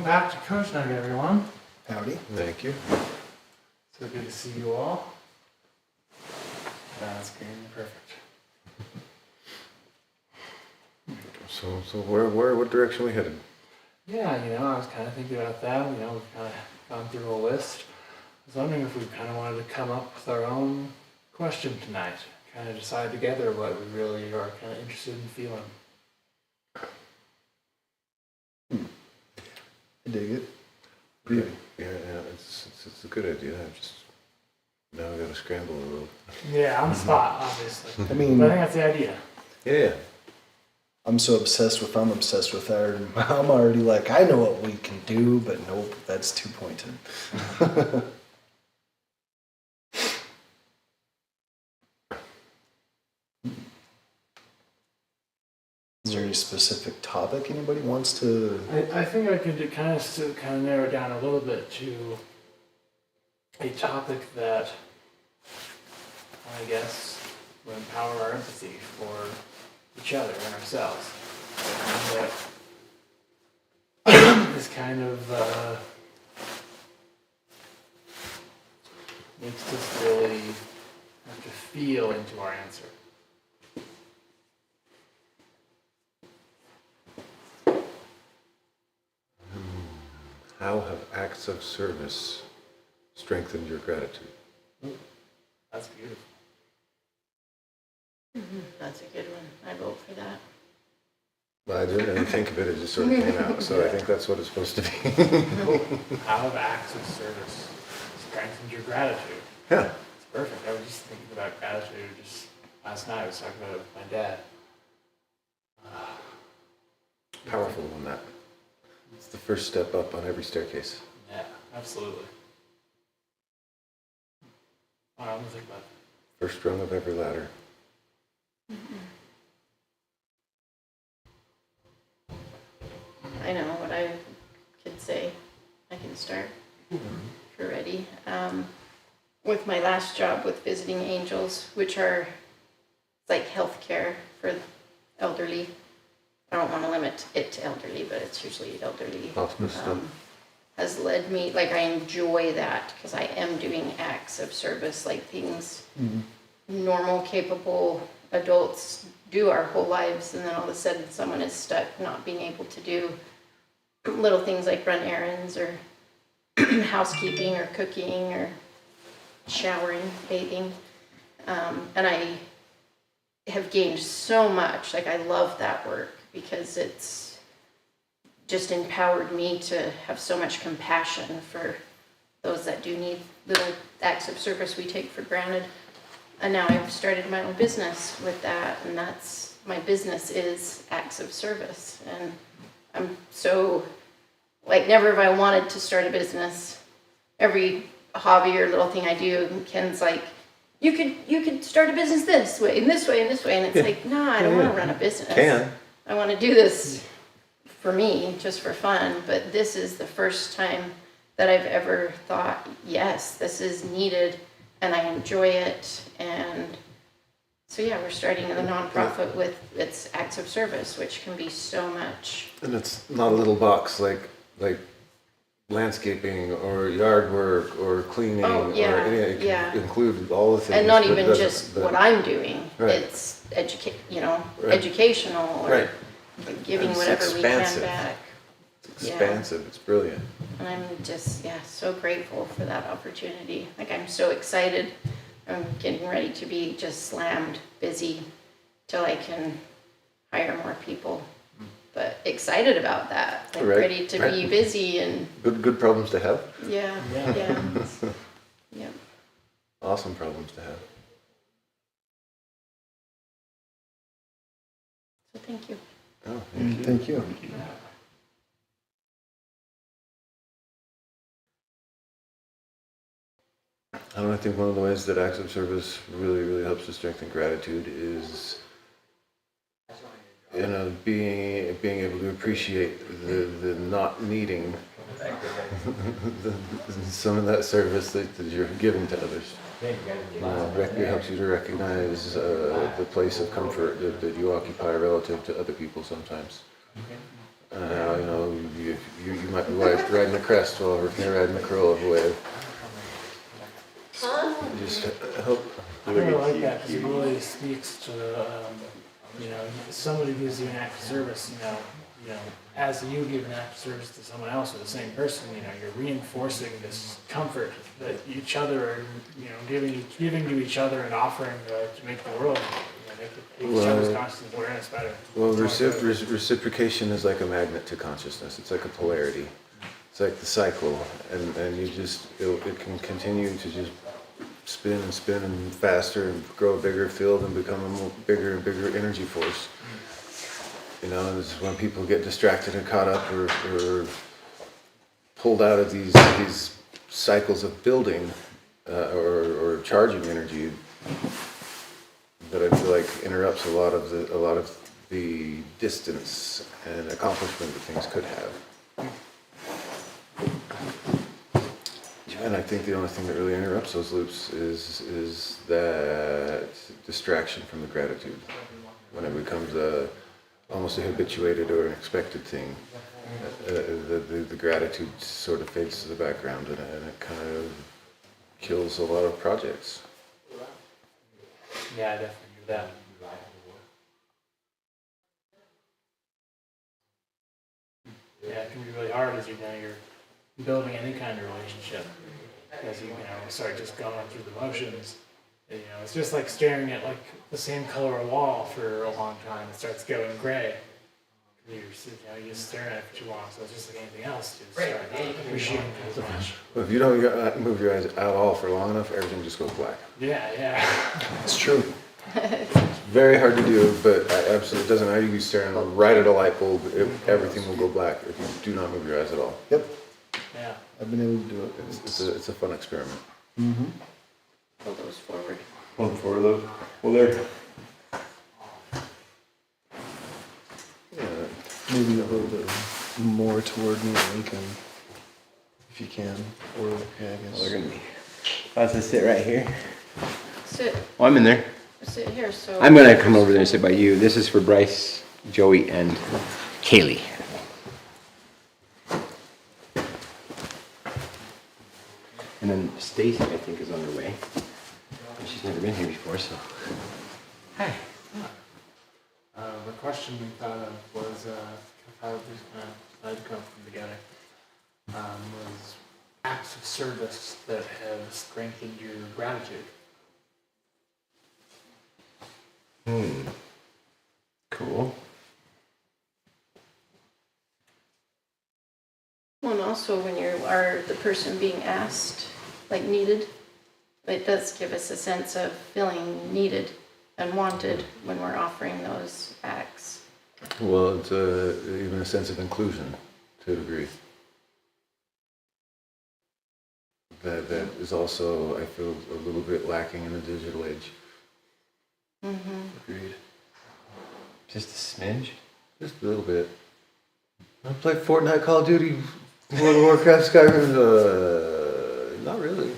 back to COZSNUG, everyone. Howdy. Thank you. So good to see you all. That's green, perfect. So what direction are we headed? Yeah, I was kind of thinking about that. We've kind of gone through a list. I was wondering if we kind of wanted to come up with our own question tonight. Kind of decide together what we really are kind of interested in feeling. I dig it. Okay. Yeah, it's a good idea. Now I got to scramble a little. Yeah, on the spot, obviously. I mean, But I think that's the idea. Yeah. I'm obsessed with art. I'm already like, I know what we can do, but nope, that's too pointed. Is there any specific topic anybody wants to? I think I could kind of narrow it down a little bit to a topic that I guess will empower our empathy for each other and ourselves. And that is kind of makes us really have to feel into our answer. How have acts of service strengthened your gratitude? That's beautiful. That's a good one. I vote for that. Well, I didn't even think of it, it just sort of came out, so I think that's what it's supposed to be. How have acts of service strengthened your gratitude? Yeah. It's perfect. I was just thinking about gratitude just last night. I was talking about it with my dad. Powerful one, that. It's the first step up on every staircase. Yeah, absolutely. I don't think about that. First rung of every ladder. I know what I could say. I can start if you're ready. With my last job with Visiting Angels, which are like healthcare for elderly. I don't want to limit it to elderly, but it's usually elderly. Hospice stuff. Has led me, like I enjoy that because I am doing acts of service, like things normal, capable adults do our whole lives, and then all of a sudden someone is stuck not being able to do little things like run errands or housekeeping or cooking or showering, bathing. And I have gained so much. Like I love that work because it's just empowered me to have so much compassion for those that do need little acts of service we take for granted. And now I've started my own business with that, and that's, my business is acts of service. And I'm so, like, never have I wanted to start a business. Every hobby or little thing I do, Ken's like, you could start a business this way, and this way, and this way. And it's like, no, I don't want to run a business. I want to do this for me, just for fun. But this is the first time that I've ever thought, yes, this is needed, and I enjoy it. And so yeah, we're starting a nonprofit with its acts of service, which can be so much. And it's not a little box like landscaping or yard work or cleaning or anything. It can include all the things. And not even just what I'm doing. Right. It's educational or giving it's whatever expansive. We can back. It's expansive. It's brilliant. And I'm just, so grateful for that opportunity. Like, I'm so excited. I'm getting ready to be just slammed busy till I can hire more people. But excited about that. Like, ready to be busy and... Good problems to have. Yeah. Yeah. Awesome problems to have. So thank you. Oh, Thank you. I think one of the ways that acts of service really helps to strengthen gratitude is, being able to appreciate the not needing some of that service that you're giving to others. It helps you to recognize the place of comfort that you occupy relative to other people sometimes. You might be riding the crest while they're riding the curl of a wave. Just hope. I really like that because it really speaks to, somebody gives you an act of service, as you give an act of service to someone else or the same person, you're reinforcing this comfort that each other are, giving to each other and offering to make the world, make each other's conscious awareness better. Well, reciprocation is like a magnet to consciousness. It's like a polarity. It's like the cycle, and it can continue to just spin and faster and grow a bigger field and become a bigger and bigger energy force. This is when people get distracted and caught up or pulled out of these cycles of building or charging energy that I feel like interrupts a lot of the distance and accomplishment that things could have. And I think the only thing that really interrupts those loops is that distraction from the gratitude. When it becomes almost a habituated or an expected thing, the gratitude sort of fades to the background, and it kind of kills a lot of projects. Yeah, I definitely do that. Yeah, it can be really hard as you're building any kind of relationship, as you start just going through the motions. It's just like staring at like the same color wall for a long time. It starts going gray. You're just staring at it for too long. So it's just like anything else. You just start appreciating it so much. Well, if you don't move your eyes at all for long enough, everything just goes black. Yeah. It's true. It's very hard to do, but absolutely, it doesn't matter. You can stare right at a light bulb, everything will go black if you do not move your eyes at all. Yep. Yeah. I've been able to do it. It's a fun experiment. Mm-hmm. Pull those forward. Pull them forward, those. Well, there. Yeah. Maybe a little bit more toward me, Lincoln, if you can. Or, yeah, I guess. They're gonna be. I'll just sit right here. Sit, Oh, I'm in there. sit here, so. I'm gonna come over there and sit by you. This is for Bryce, Joey, and Kaylee. And then Stacy, I think, is on her way. And she's never been here before, so. Hi. The question we thought of was how these kind of come together. Was acts of service that have strengthened your gratitude. Cool. Well, and also when you are the person being asked, like needed, it does give us a sense of feeling needed and wanted when we're offering those acts. Well, it's even a sense of inclusion to a degree. That is also, I feel, a little bit lacking in the digital age. Mm-hmm. Agreed. Just a smidge? Just a little bit. I play Fortnite, Call of Duty, World of Warcraft, Skyrim. Not really.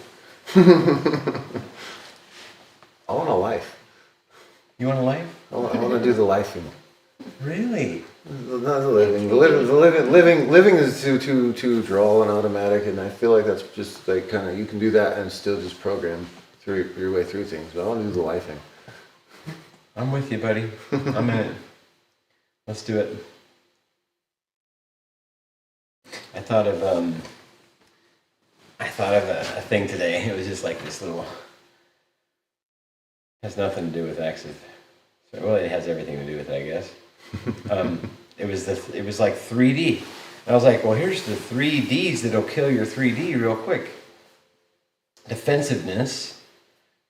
I want a life. You want a life? I want to do the lifing. Really? Not the living. Living is too drawl and automatic, and I feel like that's just like kind of, you can do that and still just program through your way through things. But I want to do the lifing. I'm with you, buddy. I'm in it. Let's do it. I thought of a thing today. It was just like this little. Has nothing to do with acts of. Well, it has everything to do with it, I guess. It was like 3D. And I was like, well, here's the 3Ds that'll kill your 3D real quick. Defensiveness,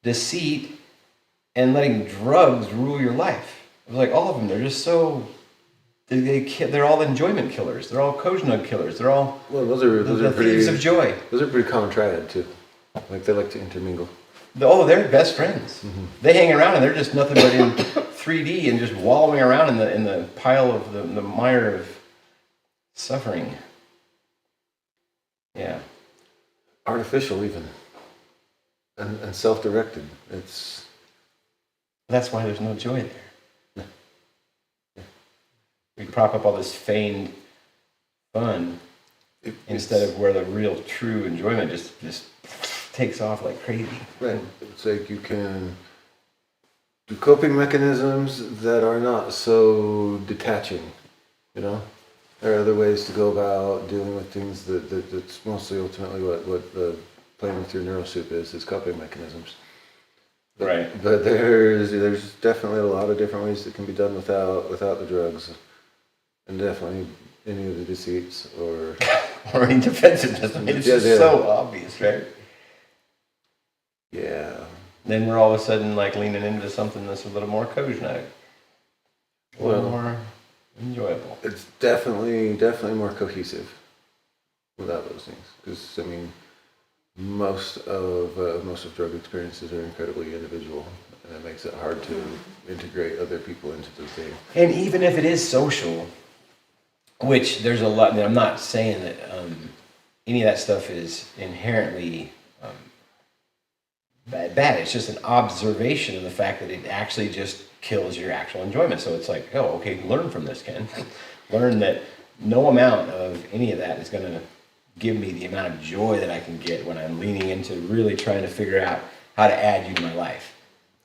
deceit, and letting drugs rule your life. It was like all of them. They're just so. They're all enjoyment killers. They're all COZSNUG killers. They're all those are the pretty thieves of joy. Those are pretty common triad too. Like they like to intermingle. They're best friends. Mm-hmm. They hang around and they're just nothing but in 3D and just wallowing around in the pile of the mire of suffering. Yeah. Artificial even. And self-directed. That's why there's no joy there. We prop up all this feigned fun instead of where the real true enjoyment just takes off like crazy. Right. It's like you can do coping mechanisms that are not so detaching, you know? There are other ways to go about dealing with things that's mostly ultimately what the playing with your neural soup is coping mechanisms. Right. But there's definitely a lot of different ways that can be done without the drugs. And definitely any of the deceits or Or any defensiveness. I mean, it's just so obvious, right? yeah. Then we're all of a sudden like leaning into something that's a little more COZSNUG. A little more enjoyable. It's definitely more cohesive without those things. Because I mean, most of drug experiences are incredibly individual, and it makes it hard to integrate other people into the thing. And even if it is social, which there's a lot, I mean, I'm not saying that any of that stuff is inherently bad. It's just an observation of the fact that it actually just kills your actual enjoyment. So it's like, oh, okay, learn from this, Ken. Learn that no amount of any of that is going to give me the amount of joy that I can get when I'm leaning into really trying to figure out how to add you to my life.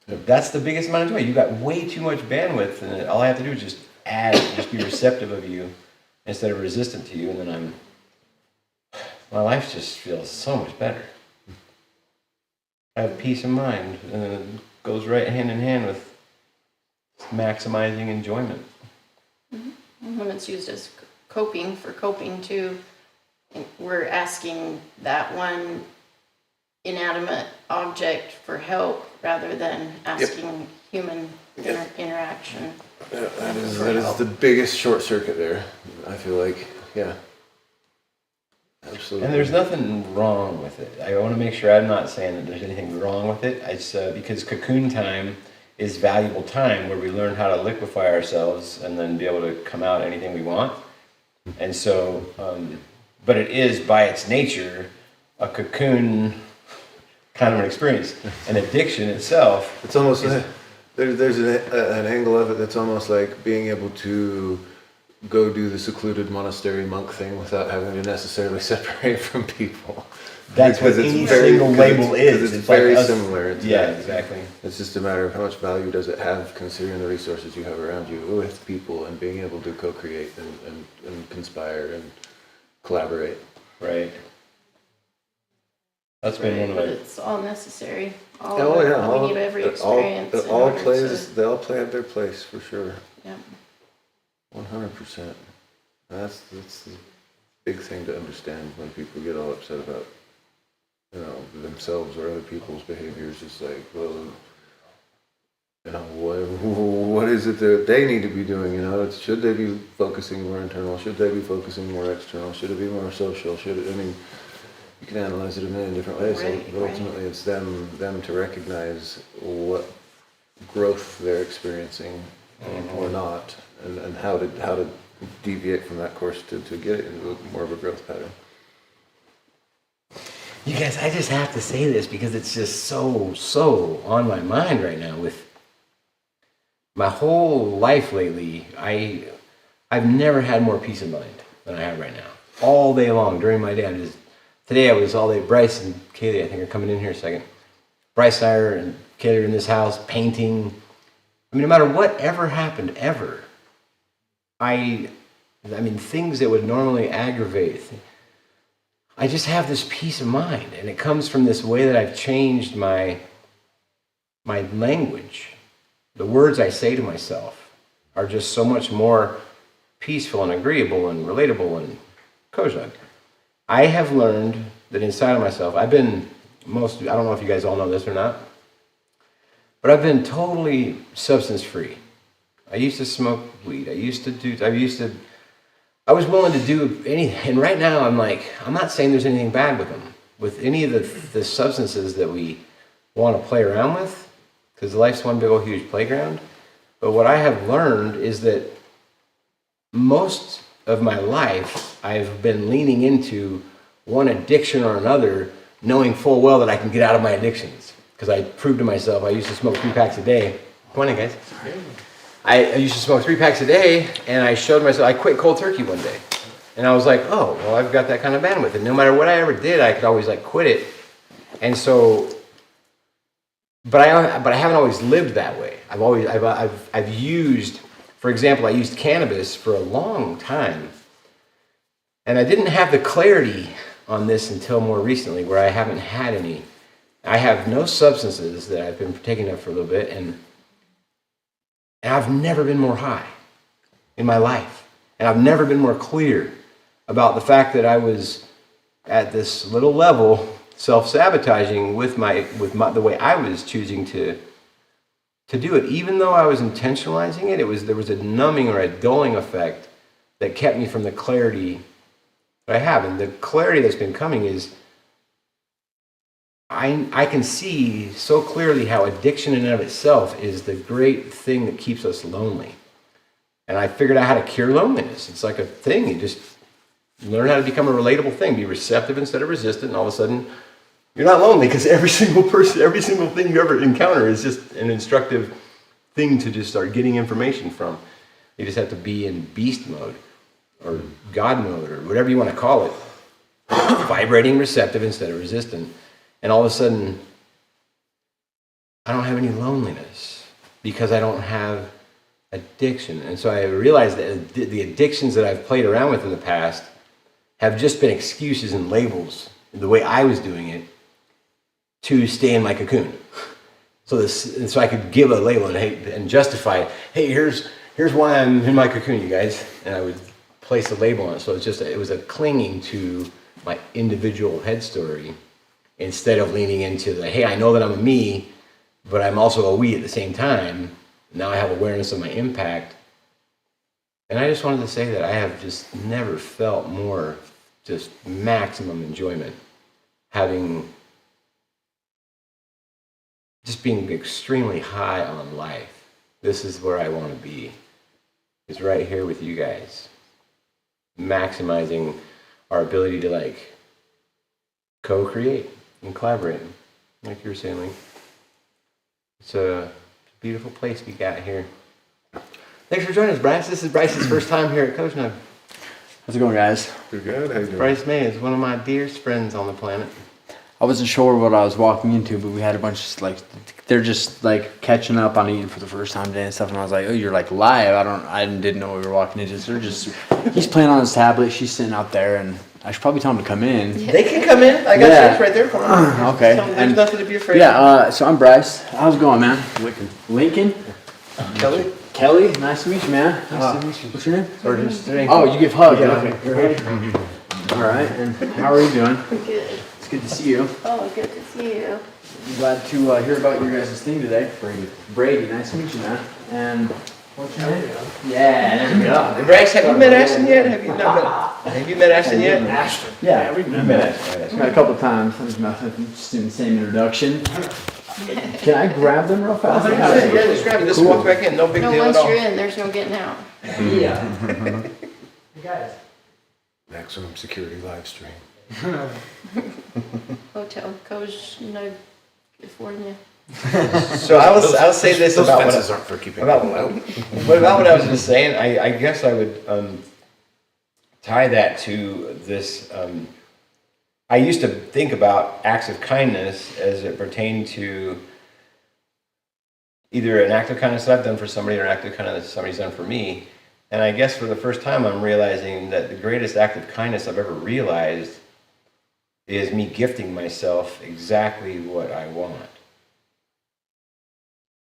That's the biggest amount of joy. You got way too much bandwidth, and all I have to do is just add, just be receptive of you instead of resistant to you, and then my life just feels so much better. I have peace of mind, and it goes right hand in hand with maximizing enjoyment. Mm-hmm. When it's used as coping too, we're asking that one inanimate object for help rather than asking human interaction. Yeah, that is the biggest short circuit there. I feel like, yeah. Absolutely. And there's nothing wrong with it. I want to make sure I'm not saying that there's anything wrong with it. It's because cocoon time is valuable time where we learn how to liquefy ourselves and then be able to come out anything we want. And so, but it is by its nature a cocoon kind of an experience. An addiction itself. It's almost like there's an angle of it that's almost like being able to go do the secluded monastery monk thing without having to necessarily separate from people. That's because what any single label is. It's very like similar. Exactly. It's just a matter of how much value does it have considering the resources you have around you with people and being able to co-create and conspire and collaborate. Right. That's been one of But my... it's all necessary. We need every experience. They all have their place for sure. Yeah. 100%. That's the big thing to understand when people get all upset about, themselves or other people's behaviors. It's like, well, what is it that they need to be doing? Should they be focusing more internal? Should they be focusing more external? Should it be more social? You can analyze it a million different ways. But ultimately, it's them to recognize what growth they're experiencing or not. And how to deviate from that course to get it into more of a growth pattern. You guys, I just have to say this because it's just so on my mind right now. With my whole life lately, I've never had more peace of mind than I have right now. All day long during my day, today I was all day. Bryce and Kaylee, I think, are coming in here in a second. Bryce and I and Kaylee are in this house painting. I mean, no matter what ever happened ever, I mean, things that would normally aggravate, I just have this peace of mind, and it comes from this way that I've changed my language. The words I say to myself are just so much more peaceful and agreeable and relatable and COZSNUG. I have learned that inside of myself, I don't know if you guys all know this or not, but I've been totally substance free. I used to smoke weed. I was willing to do anything. And right now I'm not saying there's anything bad with them. With any of the substances that we want to play around with, because life's one big old huge playground. But what I have learned is that most of my life I've been leaning into one addiction or another, knowing full well that I can get out of my addictions. Because I proved to myself I used to smoke 3 packs a day. Come on in, guys. I used to smoke 3 packs a day, and I showed myself, I quit cold turkey one day. And I was like, oh, well, I've got that kind of bandwidth. And no matter what I ever did, I could always like quit it. And so, but I haven't always lived that way. I've used, for example, I used cannabis for a long time. And I didn't have the clarity on this until more recently, where I haven't had any. I have no substances that I've been taking up for a little bit, and I've never been more high in my life. And I've never been more clear about the fact that I was at this little level self-sabotaging with the way I was choosing to do it. Even though I was intentionalizing it, there was a numbing or a dulling effect that kept me from the clarity that I have. And the clarity that's been coming is I can see so clearly how addiction in and of itself is the great thing that keeps us lonely. And I figured out how to cure loneliness. It's like a thing. You just learn how to become a relatable thing. Be receptive instead of resistant. And all of a sudden, you're not lonely, because every single thing you ever encounter is just an instructive thing to just start getting information from. You just have to be in beast mode or God mode or whatever you want to call it. Vibrating receptive instead of resistant. And all of a sudden, I don't have any loneliness because I don't have addiction. And so I realized that the addictions that I've played around with in the past have just been excuses and labels, the way I was doing it, to stay in my cocoon. So I could give a label and justify it. Hey, here's why I'm in my cocoon, you guys. And I would place a label on it. So it was a clinging to my individual head story, instead of leaning into the, hey, I know that I'm a me, but I'm also a we at the same time. Now I have awareness of my impact. And I just wanted to say that I have just never felt more just maximum enjoyment just being extremely high on life. This is where I want to be. It's right here with you guys. Maximizing our ability to like co-create and collaborate, like you were saying, Lee. It's a beautiful place we got here. Thanks for joining us, Bryce. This is Bryce's first time here at COZSNUG. How's it going, guys? Pretty good. How you doing? Bryce May is one of my dearest friends on the planet. I wasn't sure what I was walking into, but we had a bunch of they're just like catching up on eating for the first time today and stuff. And I was like, oh, you're like live. I didn't know we were walking into. He's playing on his tablet. She's sitting out there, and I should probably tell him to come in. They can come in. I got Yeah. seats right there for them. Okay. There's And- nothing to be afraid of. Yeah. So I'm Bryce. How's it going, man? Lincoln. Kelly? Kelly. Nice to meet you, man. Nice to meet you. What's your name? Sergeant today. Oh, you give hugs. Yeah. Okay. You're right. All right. And how are you doing? Good. It's good to see you. Oh, good to see you. I'm glad to hear about your guys' thing today. Brady, nice to meet you, man. And what's your name? Yeah, there we go. Bryce, have you met Ashton yet? Have you met Ashton yet? Ashton. Yeah, we've You met Ashton. met a couple times. I was just doing the same introduction. Can I grab them real fast? Yeah, just grab it. Just Cool. walk back in. No big No, deal at once you're all. in, there's no getting out. Yeah. You guys. Maximum security live stream. Hotel COZSNUG, California. So I'll say this Those about fences aren't for keeping about people out. what I was just saying. I guess I would tie that to this. I used to think about acts of kindness as it pertained to either an act of kindness that I've done for somebody or an act of kindness that somebody's done for me. And I guess for the first time, I'm realizing that the greatest act of kindness I've ever realized is me gifting myself exactly what I want.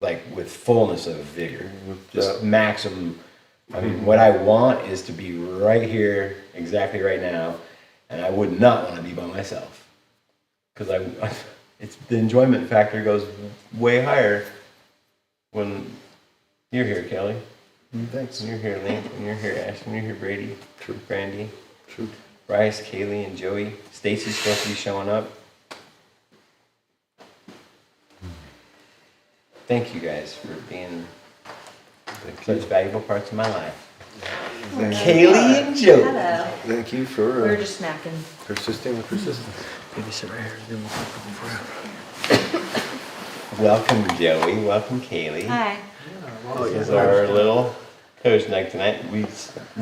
Like with fullness of vigor, just maximum. I mean, what I want is to be right here, exactly right now, and I would not want to be by myself, because it's the enjoyment factor goes way higher when you're here, Kelly. Thanks. When you're here, Link. When you're here, Ashton. When you're here, Brady. True. Brandy. True. Bryce, Kaylee, and Joey. Stacy's supposed to be showing up. Thank you guys for being such valuable parts of my life. Kaylee and Joey. Hello. Thank you We for were just snacking. persisting with persistence. Maybe sit right here. Then we'll talk over. Welcome, Joey. Welcome, Kaylee. Hi. This is our little COZSNUG tonight. We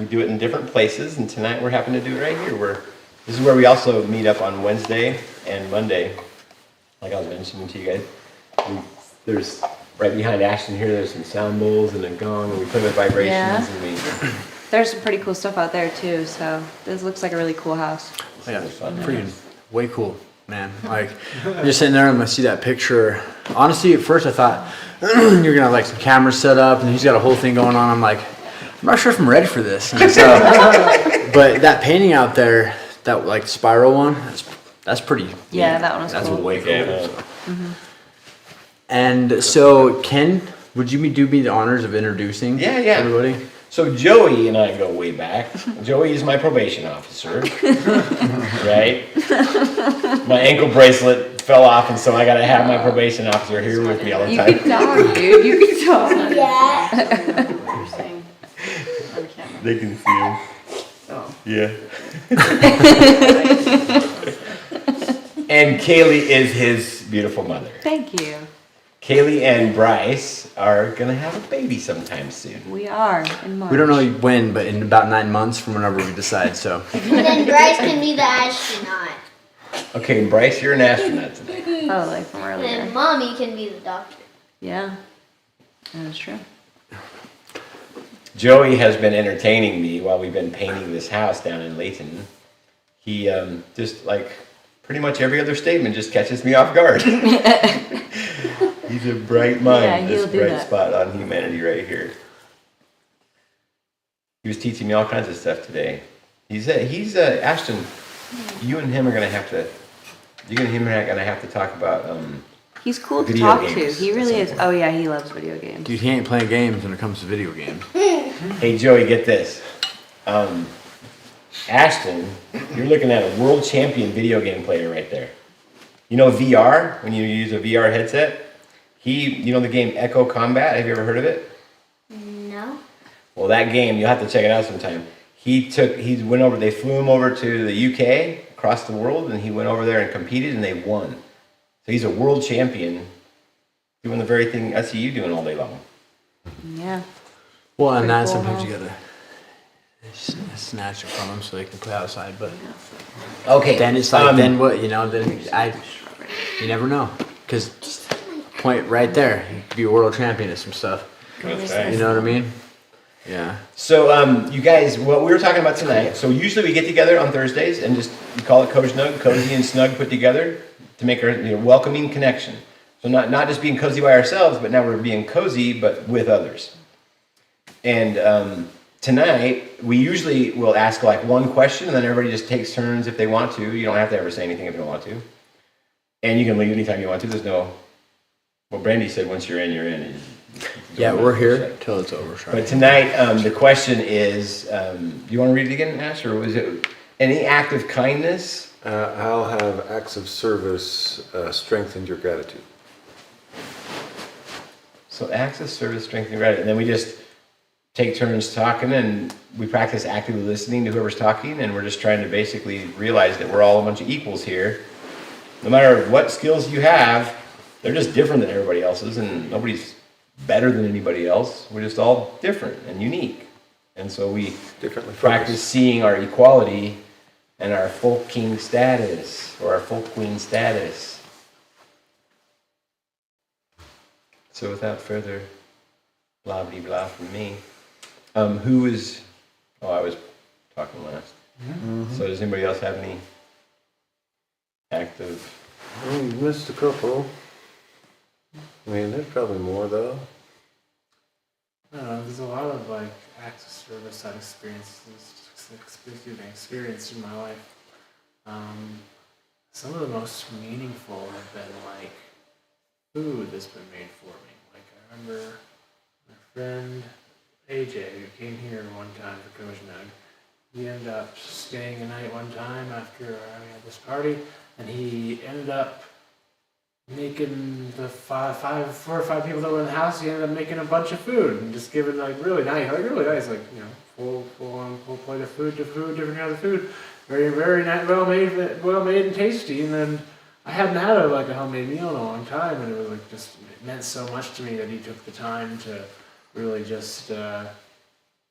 do it in different places, and tonight we're happening to do it right here. This is where we also meet up on Wednesday and Monday, like I was mentioning to you guys. There's right behind Ashton here. There's some sound bowls and a gong, and we play with vibrations. Yeah. And we There's some pretty cool stuff out there too, so this looks like a really cool house. Yeah, It's fun. freaking way cool, man. Like, I'm just sitting there and I see that picture. Honestly, at first I thought you're gonna have like some cameras set up and he's got a whole thing going on. I'm like, I'm not sure if I'm ready for this. And so, but that painting out there, that like spiral one, that's pretty. Yeah, neat. that one was That's cool. way cool. Yeah. So. And so, Ken, would you do me the honors of introducing Yeah. everybody? So Joey and I go way back. Joey is my probation officer, right? My ankle bracelet fell off, and so I gotta have my probation officer here with me all the You time. can talk, dude. You can talk. What you're saying on camera. They can see him. Oh. Yeah. And Kaylee is his beautiful mother. Thank you. Kaylee and Bryce are gonna have a baby sometime soon. We are in March. We don't know when, but in about 9 months from whenever we decide. So. And then Bryce can be the astronaut. Okay, Bryce, you're an astronaut today. Oh, like from And earlier. then Mommy can be the doctor. Yeah, that's true. Joey has been entertaining me while we've been painting this house down in Layton. He just like pretty much every other statement just catches me off guard. He's a bright mind, Yeah, this he'll do bright that. spot on humanity right here. He was teaching me all kinds of stuff today. He's Ashton. You and him are gonna have to. You and him are gonna have to talk about. He's cool to Video talk games to. He at really some is. point. Oh yeah, he loves video games. Dude, he ain't playing games when it comes to video games. Hey Joey, get this. Ashton, you're looking at a world champion video game player right there. You know VR, when you use a VR headset? You know the game Echo Combat? Have you ever heard of it? No. Well, that game, you'll have to check it out sometime. They flew him over to the UK, across the world, and he went over there and competed and they won. So he's a world champion doing the very thing I see you doing all day long. Yeah. Well, and Pretty that cool sometimes you house. gotta snatch it from them so they can play outside. But Okay. then it's like, then what? You know, you never know, because point right there, you could be a world champion at some stuff. You know what I mean? Yeah. So, you guys, what we were talking about tonight, so usually we get together on Thursdays and just, we call it COZSNUG, cozy and snug put together to make our welcoming connection. So not just being cozy by ourselves, but now we're being cozy, but with others. And tonight, we usually will ask like one question and then everybody just takes turns if they want to. You don't have to ever say anything if you don't want to. And you can leave anytime you want to. There's no, well, Brandy said once you're in, you're in. Yeah, we're here till it's over. Sorry. But tonight, the question is, do you want to read it again, Ash, or was it any act of kindness? How have acts of service strengthened your gratitude? So acts of service strengthen gratitude. And then we just take turns talking and we practice actively listening to whoever's talking, and we're just trying to basically realize that we're all a bunch of equals here. No matter what skills you have, they're just different than everybody else's, and nobody's better than anybody else. We're just all different and unique. And so we Differently practice focused. seeing our equality and our folk king status or our folk queen status. So without further blah blah blah from me, who is? Oh, I was talking last. So does anybody else have any active? Oh, you missed a couple. I mean, there's probably more though. I don't know, there's a lot of like acts of service I've experienced in my life. Some of the most meaningful have been like food that's been made for me. Like I remember my friend AJ who came here one time for COZSNUG. He ended up staying a night one time after we had this party, and he ended up making the four or five people that were in the house. He ended up making a bunch of food and just giving like really nice, like full plate of food, different kinds of food, very nice, well made and tasty. And then I hadn't had a homemade meal in a long time, and it was like just it meant so much to me that he took the time to really just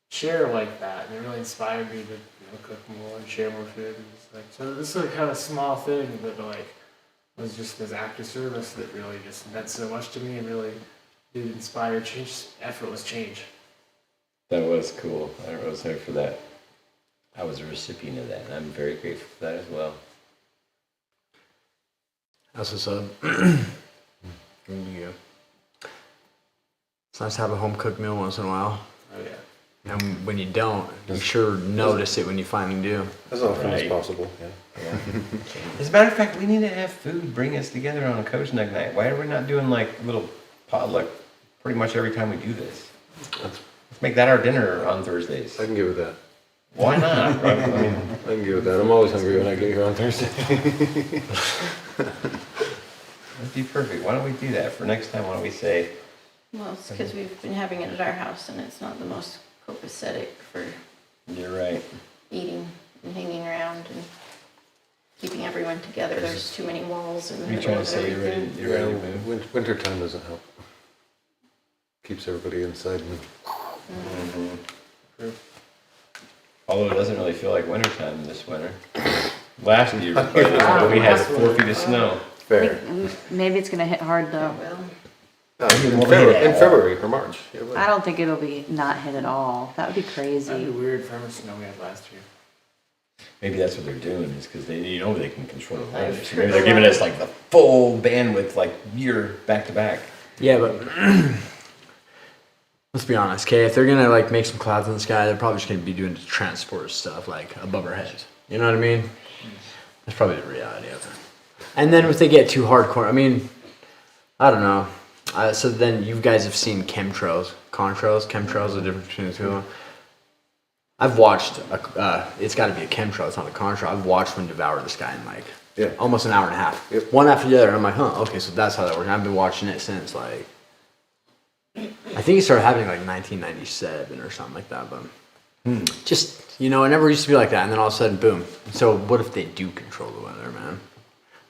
share like that, and it really inspired me to cook more and share more food. And it's like, so this is like kind of small thing, but like was just this act of service that really just meant so much to me and really did inspire change, effortless change. That was cool. I was there for that. I was a recipient of that, and I'm very grateful for that as well. That's what's up. It's nice to have a home cooked meal once in a while. Oh yeah. And when you don't, you sure notice it when you finally do. As often as Right. possible, yeah. As a matter of fact, we need to have food bring us together on a COZSNUG night. Why are we not doing like little potluck pretty much every time we do this? Let's make that our dinner on Thursdays. I can get with that. Why not? I mean, I can get with that. I'm always hungry when I get here on Thursday. that'd be perfect. Why don't we do that for next time? Why don't we say, Well, it's because we've been having it at our house and it's not the most copacetic for you're right. eating and hanging around and keeping everyone together. There's too many walls in the You're middle trying to of say you're ready, everything. you're ready to move? Winter time doesn't help. Keeps everybody inside and Although it doesn't really feel like wintertime this winter. Last year, we had 4 feet of snow. fair. Maybe it's gonna hit hard though. Well, In February or March. It would. I don't think it'll be not hit at all. That would be That'd be crazy. weird for how much snow we had last year. Maybe that's what they're doing, is because they can control the weather. Like, So maybe they're giving us like the full bandwidth, like year back to back. Yeah, but let's be honest, okay? If they're gonna like make some clouds in the sky, they're probably just gonna be doing the transport stuff like above our heads. You know what I mean? That's probably the reality of it. And then if they get too hardcore, I mean, I don't know. So then you guys have seen chemtrails, contrails, chemtrails, the difference between the two of them. I've watched, it's got to be a chemtrail, it's not a contrail. I've watched one devour the sky in like almost an hour and a half. Yep. One after the other. And I'm like, huh, okay, so that's how that works. And I've been watching it since like, I think it started happening like 1997 or something like that. But just, you know, it never used to be like that. And then all of a sudden, boom. So what if they do control the weather, man?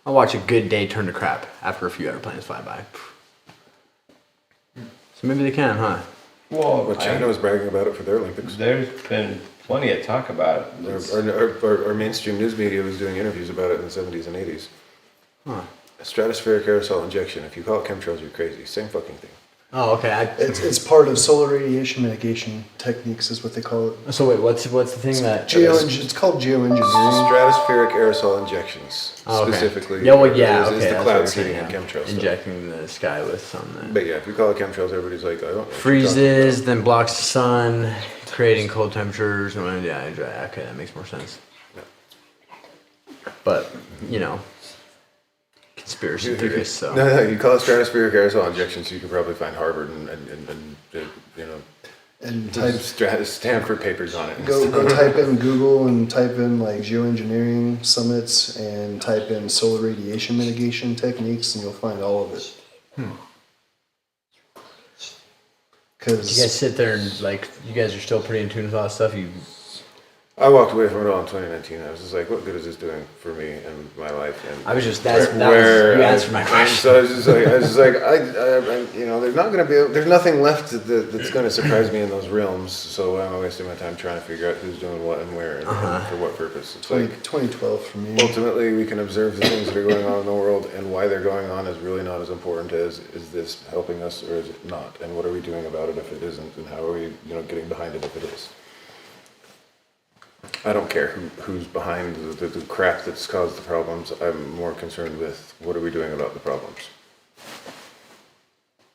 I'll watch a good day turn to crap after a few airplanes fly by. So maybe they can, huh? Well, Well, China was bragging about it for their Olympics. there's been plenty of talk about it. Our mainstream news media was doing interviews about it in the 70s and 80s. Huh. Stratospheric aerosol injection. If you call it chemtrails, you're crazy. Same fucking thing. Oh, okay. It's part of solar radiation mitigation techniques, is what they call it. So wait, what's the thing that? It's called geoengineering. Stratospheric aerosol injections, Oh, okay. specifically. Yeah, well, yeah, is okay. the that's cloud what seeding you're and saying, chemtrails. stuff. injecting the sky with something. But yeah, if you call it chemtrails, everybody's like, I don't know. what you're Freezes, talking then blocks the sun, creating cold temperatures. And yeah, okay, that makes more sense. But you know, conspiracy about. theorists. So No, you call it stratospheric aerosol injections, you could probably find Harvard and you know, And type Stanford papers on it. go type in Google and type in like geoengineering summits and type in solar radiation mitigation techniques, and you'll find all of it. you guys Because sit there and like, you guys are still pretty in tune with all that stuff. You I walked away from it all in 2019. I was just like, what good is this doing for me and my life? And I was just you I- answered my and question. So I was just like, you know, there's not going to be, there's nothing left that's going to surprise me in those realms. So why am I wasting my time trying to figure out who's doing what and where and for what purpose? It's like 2012 for me. ultimately we can observe the things that are going on in the world, and why they're going on is really not as important as is this helping us or is it not, and what are we doing about it if it isn't, and how are we, you know, getting behind it if it is. I don't care who's behind the crap that's caused the problems. I'm more concerned with what are we doing about the problems.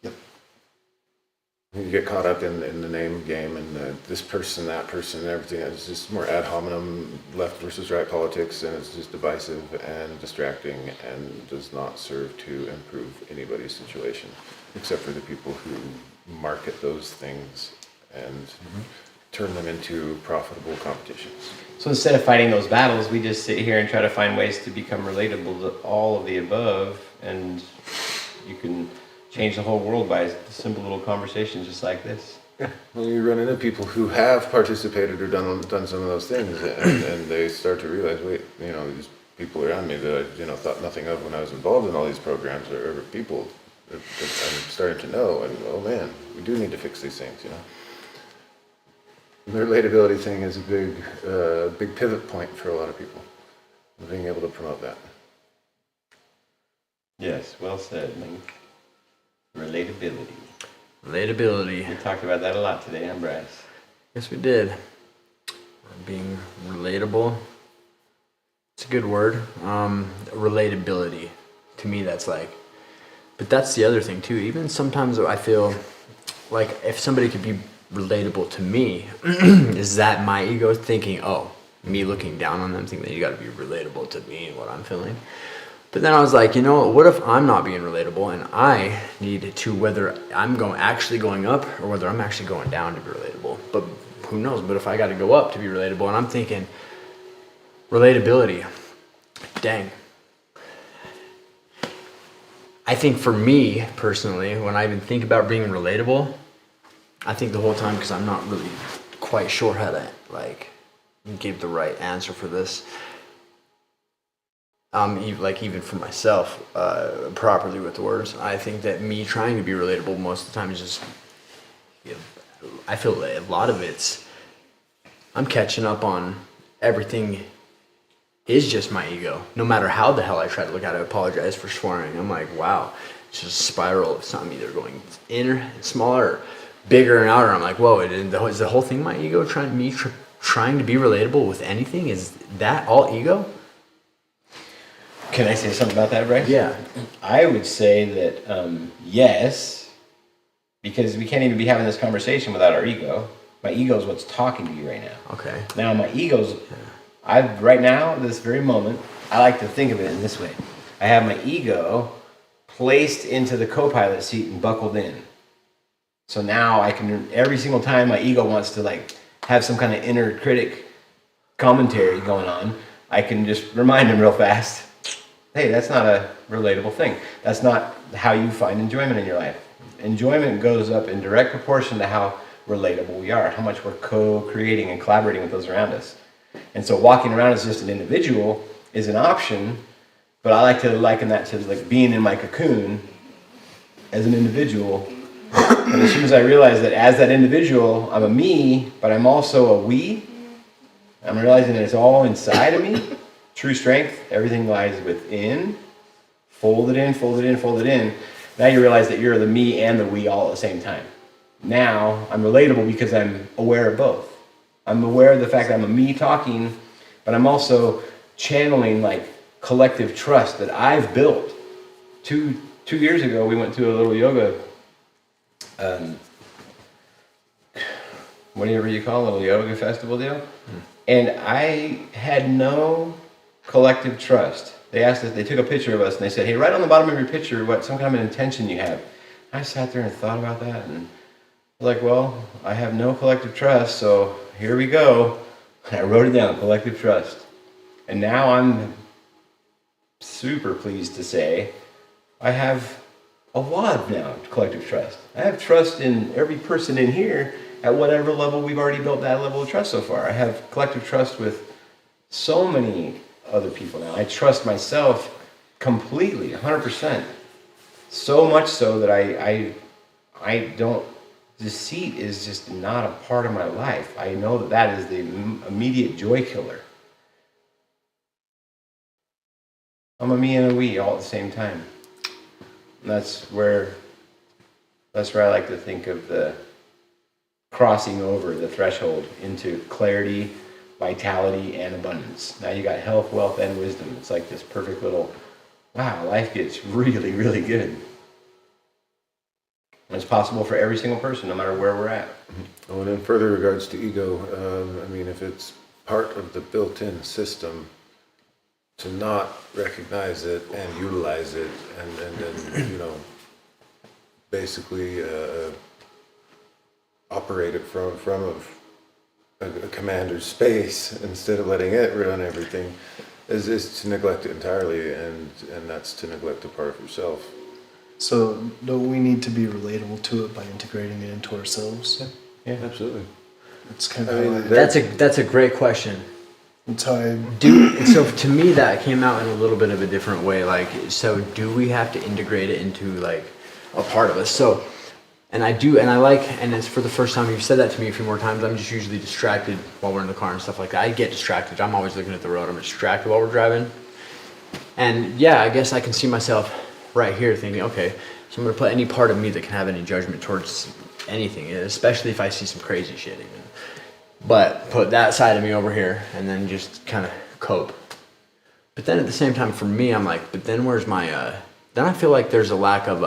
Yep. You get caught up in the name game and this person, that person, and everything. It's just more ad hominem, left versus right politics, and it's just divisive and distracting and does not serve to improve anybody's situation, except for the people who market those things and turn them into profitable competitions. So instead of fighting those battles, we just sit here and try to find ways to become relatable to all of the above, and you can change the whole world by simple little conversations just like this. Well, you run into people who have participated or done some of those things, and they start to realize, wait, you know, these people around me that I, you know, thought nothing of when I was involved in all these programs are people that I'm starting to know, and oh man, we do need to fix these things, you know. The relatability thing is a big pivot point for a lot of people, being able to promote that. Yes, well said, Link. Relatability. Relatability. We talked about that a lot today, huh, Bryce? Yes, we did. Being relatable. It's a good word. Relatability. To me, that's like, but that's the other thing too. Even sometimes I feel like if somebody could be relatable to me, is that my ego thinking, oh, me looking down on them, thinking that you got to be relatable to me and what I'm feeling. But then I was like, you know, what if I'm not being relatable and I need to, whether I'm actually going up or whether I'm actually going down to be relatable. But who knows? But if I got to go up to be relatable, and I'm thinking, relatability, dang. I think for me personally, when I even think about being relatable, I think the whole time, because I'm not really quite sure how to like give the right answer for this. Even for myself, properly with the words, I think that me trying to be relatable most of the time is just, I feel a lot of it's, I'm catching up on everything is just my ego. No matter how the hell I try to look at it, I apologize for swearing. I'm like, wow, it's just a spiral of something either going inner and smaller or bigger and outer. I'm like, whoa, is the whole thing my ego trying to be relatable with anything? Is that all ego? Can I say something about that, Bryce? Yeah. I would say that yes, because we can't even be having this conversation without our ego. My ego is what's talking to you right now. Okay. Now my ego's, right now, this very moment, I like to think of it in this way. I have my ego placed into the co-pilot seat and buckled in. So now I can, every single time my ego wants to like have some kind of inner critic commentary going on, I can just remind him real fast, hey, that's not a relatable thing. That's not how you find enjoyment in your life. Enjoyment goes up in direct proportion to how relatable we are, how much we're co-creating and collaborating with those around us. And so walking around as just an individual is an option, but I like to liken that to like being in my cocoon as an individual. And as soon as I realize that as that individual, I'm a me, but I'm also a we, I'm realizing that it's all inside of me. True strength, everything lies within. Fold it in, fold it in, fold it in. Now you realize that you're the me and the we all at the same time. Now I'm relatable because I'm aware of both. I'm aware of the fact that I'm a me talking, but I'm also channeling like collective trust that I've built. Two years ago, we went to a little yoga, whatever you call it, a little yoga festival deal. And I had no collective trust. They asked us, they took a picture of us and they said, hey, write on the bottom of your picture what some kind of an intention you have. I sat there and thought about that and I was like, well, I have no collective trust, so here we go. And I wrote it down, collective trust. And now I'm super pleased to say I have a lot of now collective trust. I have trust in every person in here at whatever level we've already built that level of trust so far. I have collective trust with so many other people now. I trust myself completely, 100%. So much so that I don't, deceit is just not a part of my life. I know that that is the immediate joy killer. I'm a me and a we all at the same time. And that's where I like to think of the crossing over the threshold into clarity, vitality, and abundance. Now you got health, wealth, and wisdom. It's like this perfect little, wow, life gets really, really good. And it's possible for every single person, no matter where we're at. Oh, and in further regards to ego, if it's part of the built-in system, to not recognize it and utilize it and basically operate it from a commander's space instead of letting it run everything is to neglect it entirely, and that's to neglect a part of yourself. So don't we need to be relatable to it by integrating it into ourselves? Yeah, absolutely. It's kind I of mean, how That's a great question. it's how I So to me that came out in a little bit of a different way. Like, so do we have to integrate it into like a part of us? So And I do, and I like, and it's for the first time, you've said that to me a few more times, I'm just usually distracted while we're in the car and stuff like that. I get distracted. I'm always looking at the road. I'm distracted while we're driving. And yeah, I guess I can see myself right here thinking, okay, so I'm going to put any part of me that can have any judgment towards anything, especially if I see some crazy shit even. But put that side of me over here and then just kind of cope. But then at the same time, for me, I'm like, but then where's my, then I feel like there's a lack of,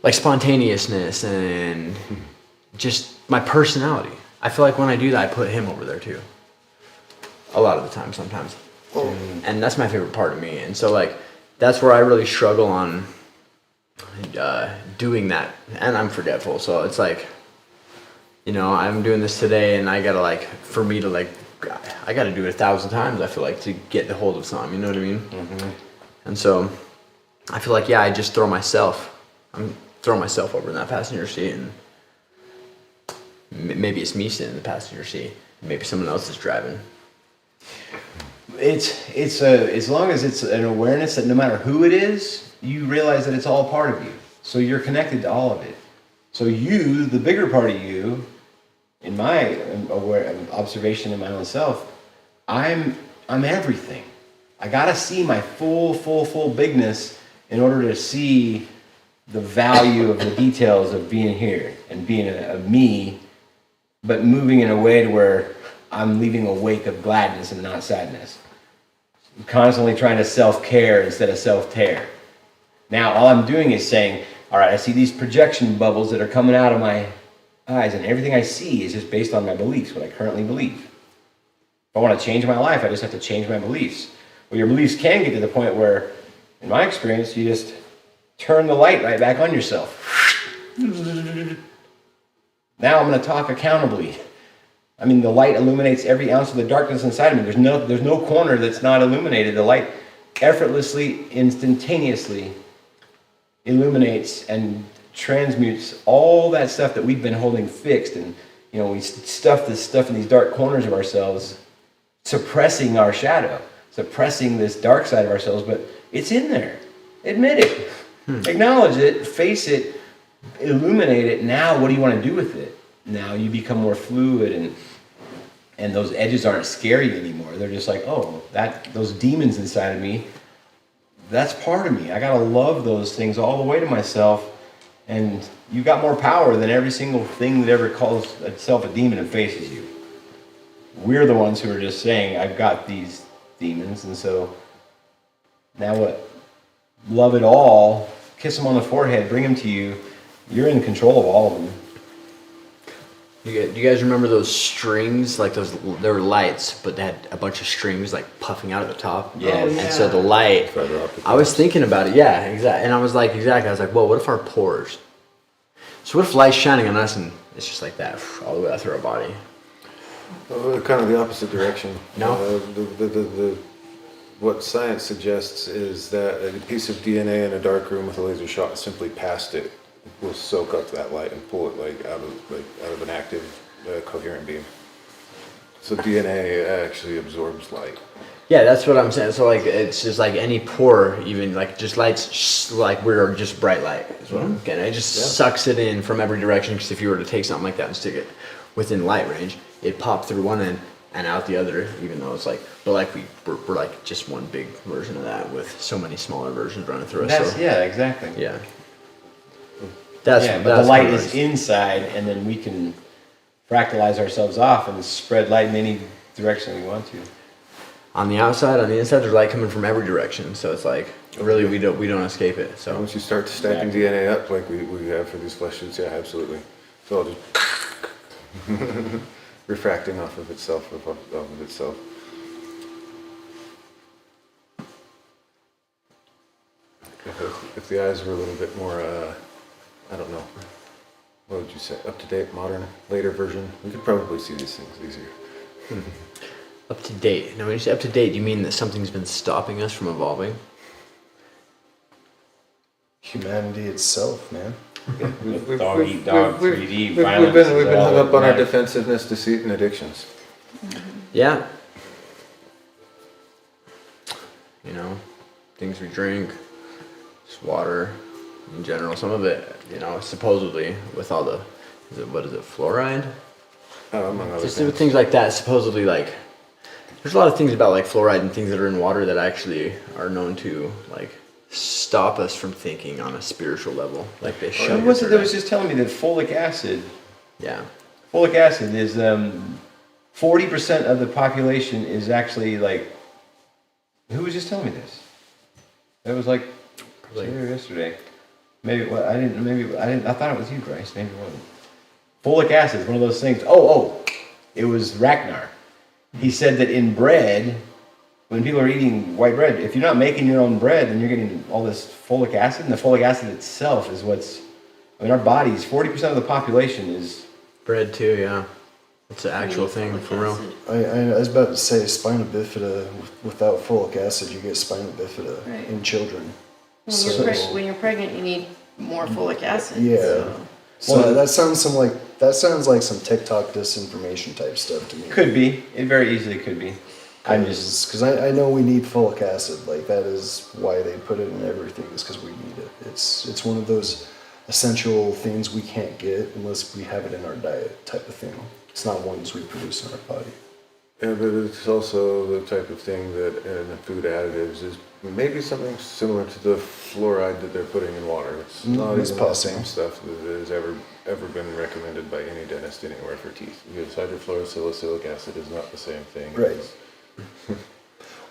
like spontaneousness and just my personality. I feel like when I do that, I put him over there too. A lot of the time, sometimes. And that's my favorite part of me. And so like, that's where I really struggle on doing that. And I'm forgetful. So it's like, you know, I'm doing this today and I gotta like, for me to like, I gotta do it 1,000 times, I feel like, to get the hold of something, you know what I mean? Mm-hmm. And so I feel like, yeah, I just I'm throwing myself over in that passenger seat, and maybe it's me sitting in the passenger seat, maybe someone else is driving. It's as long as it's an awareness that no matter who it is, you realize that it's all part of you. So you're connected to all of it. So you, the bigger part of you, in my observation in my own self, I'm everything. I gotta see my full bigness in order to see the value of the details of being here and being a me, but moving in a way to where I'm leaving a wake of gladness and not sadness. I'm constantly trying to self-care instead of self-tear. Now, all I'm doing is saying, all right, I see these projection bubbles that are coming out of my eyes, and everything I see is just based on my beliefs, what I currently believe. If I want to change my life, I just have to change my beliefs. Well, your beliefs can get to the point where, in my experience, you just turn the light right back on yourself. Now I'm going to talk accountably. I mean, the light illuminates every ounce of the darkness inside of me. There's no corner that's not illuminated. The light effortlessly, instantaneously illuminates and transmutes all that stuff that we've been holding fixed. And, you know, we stuff this stuff in these dark corners of ourselves, suppressing our shadow, suppressing this dark side of ourselves, but it's in there. Admit it. Acknowledge it, face it, illuminate it. Now what do you want to do with it? Now you become more fluid, and those edges aren't scary anymore. They're just like, oh, those demons inside of me, that's part of me. I gotta love those things all the way to myself, and you've got more power than every single thing that ever calls itself a demon and faces you. We're the ones who are just saying, I've got these demons, and so now what? Love it all, kiss them on the forehead, bring them to you. You're in control of all of them. Do you guys remember those strings? Like those, they were lights, but they had a bunch of strings like puffing out at the top. Yeah. Oh, yeah. And so the light, I was thinking about it. Yeah, exactly. And I was like, well, what if our pores? So what if light's shining on us and it's just like that all the way out through our body? Kind of the opposite direction. No? What science suggests is that a piece of DNA in a dark room with a laser shot simply past it will soak up that light and pull it out of an active coherent beam. So DNA actually absorbs light. Yeah, that's what I'm saying. So like, it's just like any pore, even like just lights, like we're just bright light is what I'm getting. It just sucks it in from every direction. Because if you were to take something like that and stick it within light range, it popped through one end and out the other, even though it's like, but like we're like just one big version of that with so many smaller versions running through us. Yeah, exactly. Yeah. But the light is inside, and then we can fractalize ourselves off and spread light in any direction we want to. On the outside, on the inside, there's light coming from every direction. So it's like, really, we don't escape it. So once you start stacking DNA up like we have for these flesh suits, yeah, absolutely. So I'll just refracting off of itself. If the eyes were a little bit more, I don't know, what would you say, up-to-date, modern, later version, we could probably see these things easier. up to date. Now, when you say up to date, do you mean that something's been stopping us from evolving? Humanity itself, man. Dog eat dog, 3D, We've violence. been hung up on our defensiveness, deceit, and addictions. Yeah. You know, things we drink, just water, in general. Some of it, you know, supposedly with all the, what is it, fluoride? Among other Just things. things like that, supposedly like, there's a lot of things about like fluoride and things that are in water that actually are known to like stop us from thinking on a spiritual level. Like they shut Who was it your that was brain. just telling me that folic acid Yeah. is 40% of the population is actually like, who was just telling me this? It was like today or yesterday. Maybe well, I thought it was you, Bryce. Maybe it wasn't. Folic acid is one of those things. It was Ragnar. He said that in bread, when people are eating white bread, if you're not making your own bread, then you're getting all this folic acid, and the folic acid itself is our bodies, 40% of the population is. Bread too, yeah. It's an actual thing for real. I was about to say spina bifida. Without folic acid, you get spina bifida Right. in children. When you're pregnant, you need more folic acid. Yeah. So. So Well, that sounds like some TikTok disinformation type stuff to me. Could be. It very easily could be. Because I know we need folic acid. Like that is why they put it in everything. Is because we need it. It's one of those essential things we can't get unless we have it in our diet type of thing. It's not ones we produce in our body. Yeah, but it's also the type of thing that in the food additives is maybe something similar to the fluoride that they're putting in water. It's not it's even the possible. same stuff that has ever been recommended by any dentist anywhere for teeth. Because hydrofluorosilicylic acid is not the same thing. Right.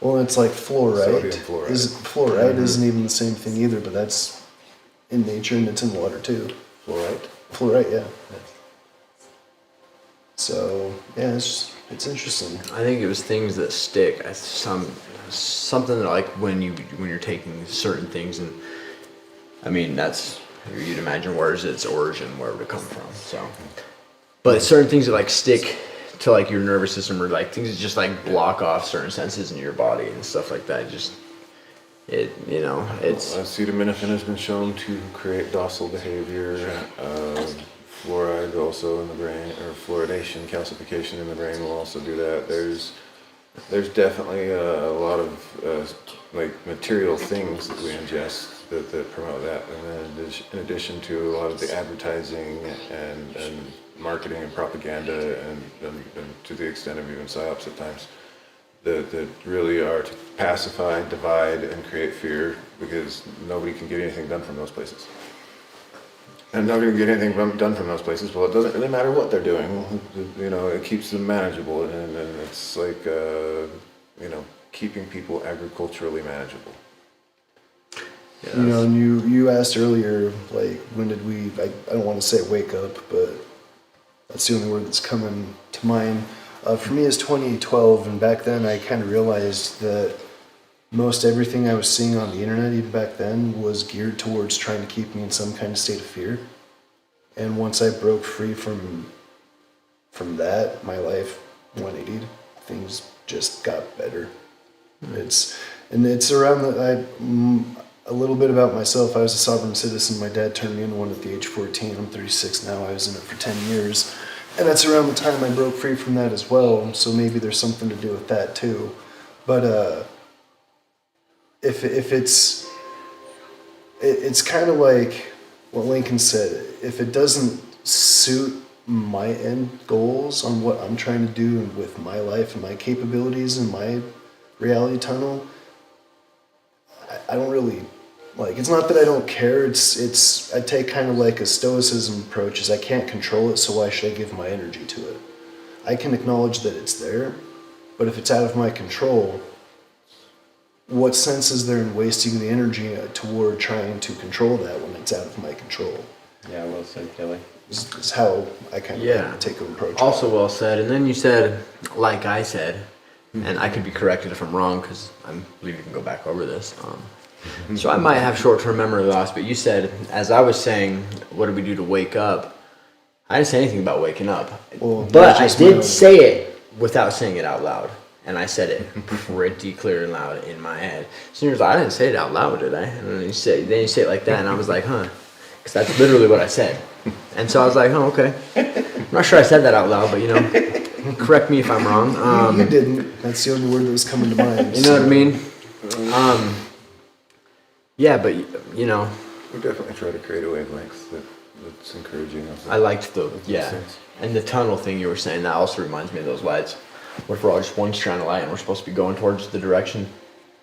Well, it's like fluoride. Sodium fluoride. Fluoride isn't even the same thing either, but that's in nature and it's in water too. Fluoride? Fluoride, yeah. So yeah, it's interesting. I think it was things that stick. Something that like when you're taking certain things, and I mean that's you'd imagine where's its origin, where it would come from. So, but certain things that like stick to like your nervous system, or like things that just like block off certain senses in your body and stuff like that. It's Acetaminophen has been shown to create docile behavior. Fluoride also in the brain, or fluoridation, calcification in the brain will also do that. There's definitely a lot of like material things that we ingest that promote that, and then in addition to a lot of the advertising and marketing and propaganda and to the extent of even psyops at times that really are to pacify, divide, and create fear, because nobody can get anything done from those places. And nobody can get anything done from those places. Well, it doesn't really matter what they're doing. You know, it keeps them manageable, and it's like, keeping people agriculturally manageable. You know, and you asked earlier, like, when did we, I don't want to say wake up, but that's the only word that's coming to mind. For me, it's 2012, and back then I kind of realized that most everything I was seeing on the internet, even back then, was geared towards trying to keep me in some kind of state of fear. And once I broke free from that, my life 180'd. Things just got better. It's around a little bit about myself. I was a sovereign citizen. My dad turned me into one at the age of 14. I'm 36 now. I was in it for 10 years. And that's around the time I broke free from that as well. So maybe there's something to do with that too. But if it's kind of like what Lincoln said. If it doesn't suit my end goals on what I'm trying to do and with my life and my capabilities and my reality tunnel, I don't really like. It's not that I don't care. I take kind of like a stoicism approach. Is I can't control it, so why should I give my energy to it? I can acknowledge that it's there, but if it's out of my control, what sense is there in wasting the energy toward trying to control that when it's out of my control? Yeah, well said, Kelly. Is how I kind of take an approach. Also well said. And then you said, like I said, and I could be corrected if I'm wrong, because I believe you can go back over this. So I might have short-term memory loss, but you said, as I was saying, what do we do to wake up? I didn't say anything about waking up. Well, But I that's just my own- did say it without saying it out loud. And I said it pretty clear and loud in my head. So you're like, I didn't say it out loud, did I? And then you say it like that, and I was like, huh. Because that's literally what I said. And so I was like, oh, okay. I'm not sure I said that out loud, but, correct me if I'm wrong. You didn't. That's the only word that was coming to mind. You know what I mean? Yeah, but, We definitely try to create a wavelength that's encouraging of I liked the, of yeah. these things. And the tunnel thing you were saying, that also reminds me of those lights. What if we're all just one strand of light and we're supposed to be going towards the direction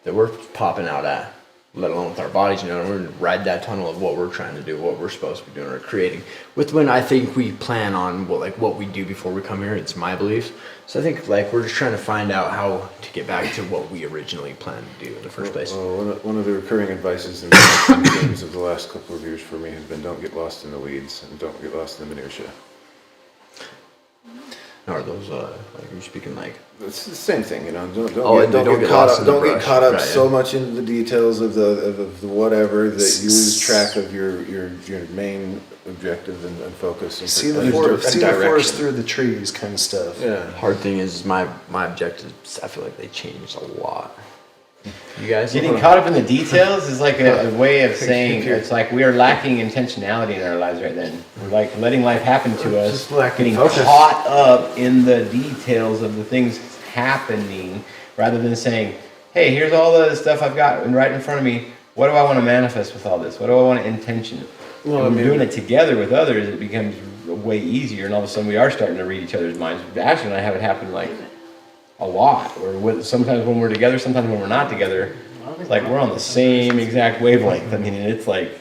that we're popping out at, let alone with our bodies, you know, and we're gonna ride that tunnel of what we're trying to do, what we're supposed to be doing or creating. With when I think we plan on what we do before we come here, it's my beliefs. So I think like we're just trying to find out how to get back to what we originally planned to do in the first place. Well, one of the recurring advices and themes of the last couple of years for me has been don't get lost in the weeds and don't get lost in the minutia. Are those like you're speaking like It's the same thing, you know. Don't get get caught lost up. in the Don't get brush. caught up Right, so yeah. much into the details of the whatever that you lose track of your main objective and focus. And See the and forest direction. through the trees, kind of stuff. Yeah. hard thing is my objectives. I feel like they changed a lot. You guys Getting caught up in the details is like a way of saying it's like we are lacking intentionality in our lives right then. We're like letting life happen to us, Just lacking getting focus. caught up in the details of the things happening rather than saying, hey, here's all the stuff I've got right in front of me. What do I want to manifest with all this? What do I want to intention? Well, And I we're mean- doing it together with others, it becomes way easier, and all of a sudden we are starting to read each other's minds. Ashley and I have it happen like a lot, or sometimes when we're together, sometimes when we're not together, it's like we're on the same exact wavelength. I mean, it's like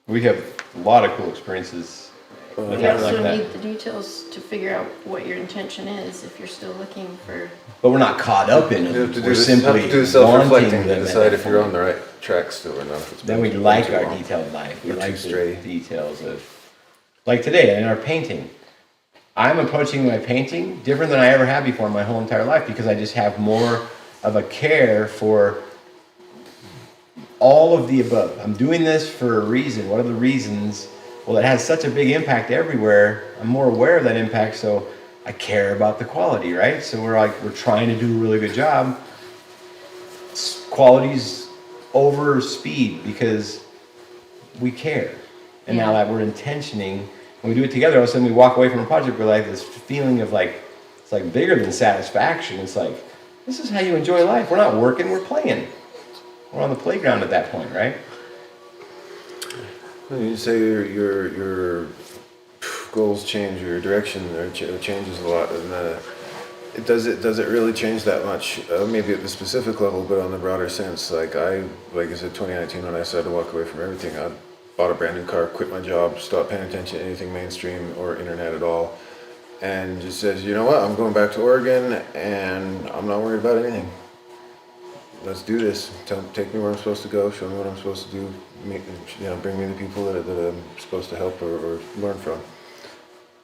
we have a lot of cool experiences with You having also like that. need the details to figure out what your intention is if you're still looking for. But we're not caught up in You have to it. do We're this, simply have to do wanting self-reflecting them to at decide that if you're on point. the right track still or not. If it's Then we been like too our long. detailed life. We Or like too the stray. details of, like today in our painting. I'm approaching my painting different than I ever have before in my whole entire life because I just have more of a care for all of the above. I'm doing this for a reason. What are the reasons? Well, it has such a big impact everywhere. I'm more aware of that impact, so I care about the quality, right? So we're trying to do a really good job. Quality's over speed because we care. And now that we're intentioning, when we do it together, all of a sudden we walk away from a project with like this feeling of like, it's like bigger than satisfaction. It's like, this is how you enjoy life. We're not working, we're playing. We're on the playground at that point, right? Well, you say your goals change, or your direction changes a lot, and does it really change that much? Maybe at the specific level, but on the broader sense, like I said, 2019 when I decided to walk away from everything, I bought a brand new car, quit my job, stopped paying attention to anything mainstream or internet at all, and just says, you know what, I'm going back to Oregon, and I'm not worried about anything. Let's do this. Take me where I'm supposed to go. Show me what I'm supposed to do. Bring me the people that I'm supposed to help or learn from.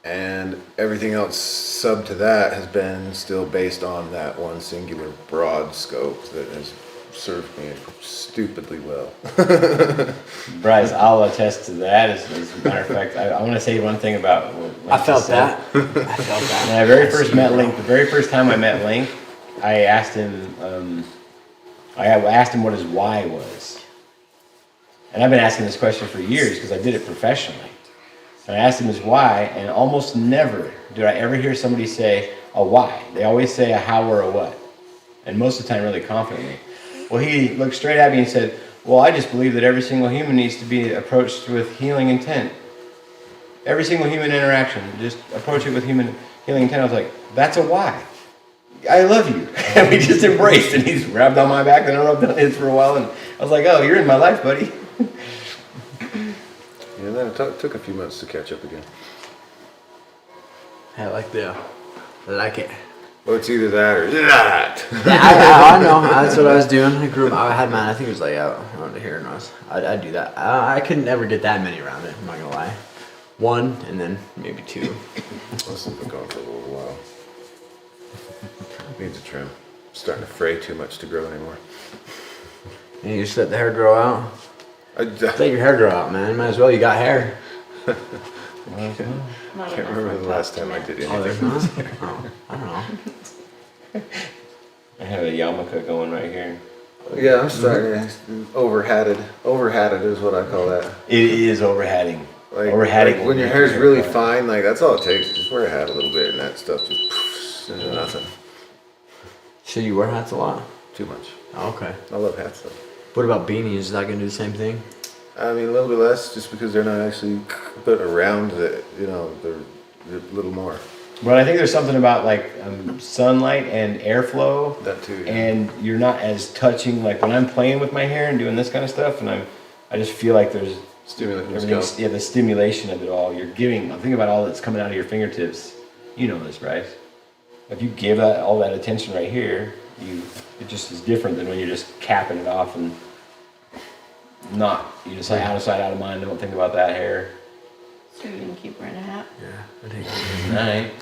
And everything else sub to that has been still based on that one singular broad scope that has served me stupidly well. Bryce, I'll attest to that. As a matter of fact, I want to say one thing about what Link I felt just said. that. I felt that. When I very first met Link, the very first time I met Link, I asked him, I asked him what his why was. And I've been asking this question for years because I did it professionally. And I asked him his why, and almost never did I ever hear somebody say a why. They always say a how or a what. And most of the time really confidently. Well, he looked straight at me and said, well, I just believe that every single human needs to be approached with healing intent. Every single human interaction, just approach it with healing intent. I was like, that's a why. I love you. And we just embraced, and he's rubbed on my back, and I rubbed on his for a while, and I was like, oh, you're in my life, buddy. Yeah, then it took a few months to catch up again. I like it. Well, it's either that or that. I know. That's what I was doing. I grew up. I had mine. I think it was like around here, and I'd do that. I could never get that many around it. I'm not gonna lie. One, and then maybe two. This has been going for a little while. Needs a trim. Starting to fray too much to grow anymore. And you just let the hair grow out. Can't Let your hair grow out, man. Might as well. You got hair. Not enough remember on the top last to time I match. did Oh, there's anything. not. Oh, I don't know. I have a yarmulke going right here. Yeah, I'm starting to overhatted. Overhatted is what I call that. It is overhatting. Like when your hair's really fine, like that's all it takes. Just wear a hat a little bit, and that stuff just poofs into nothing. So you wear hats a lot? Too much. Oh, okay. I love hats though. What about beanies? Is that gonna do the same thing? I mean, a little bit less, just because they're not actually, but around the, they're a little more. But I think there's something about like sunlight and airflow, That too. Yeah. and you're not as touching. Like when I'm playing with my hair and doing this kind of stuff, and I just feel like there's Stimulant from everything's, scalp. yeah, the stimulation of it all. You're giving. I'm thinking about all that's coming out of your fingertips. You know this, right? If you give that all that attention right here, it just is different than when you're just capping it off and not. You just like out of sight, out of mind. Don't think about that hair. So you can keep wearing a hat. Yeah, I take Night.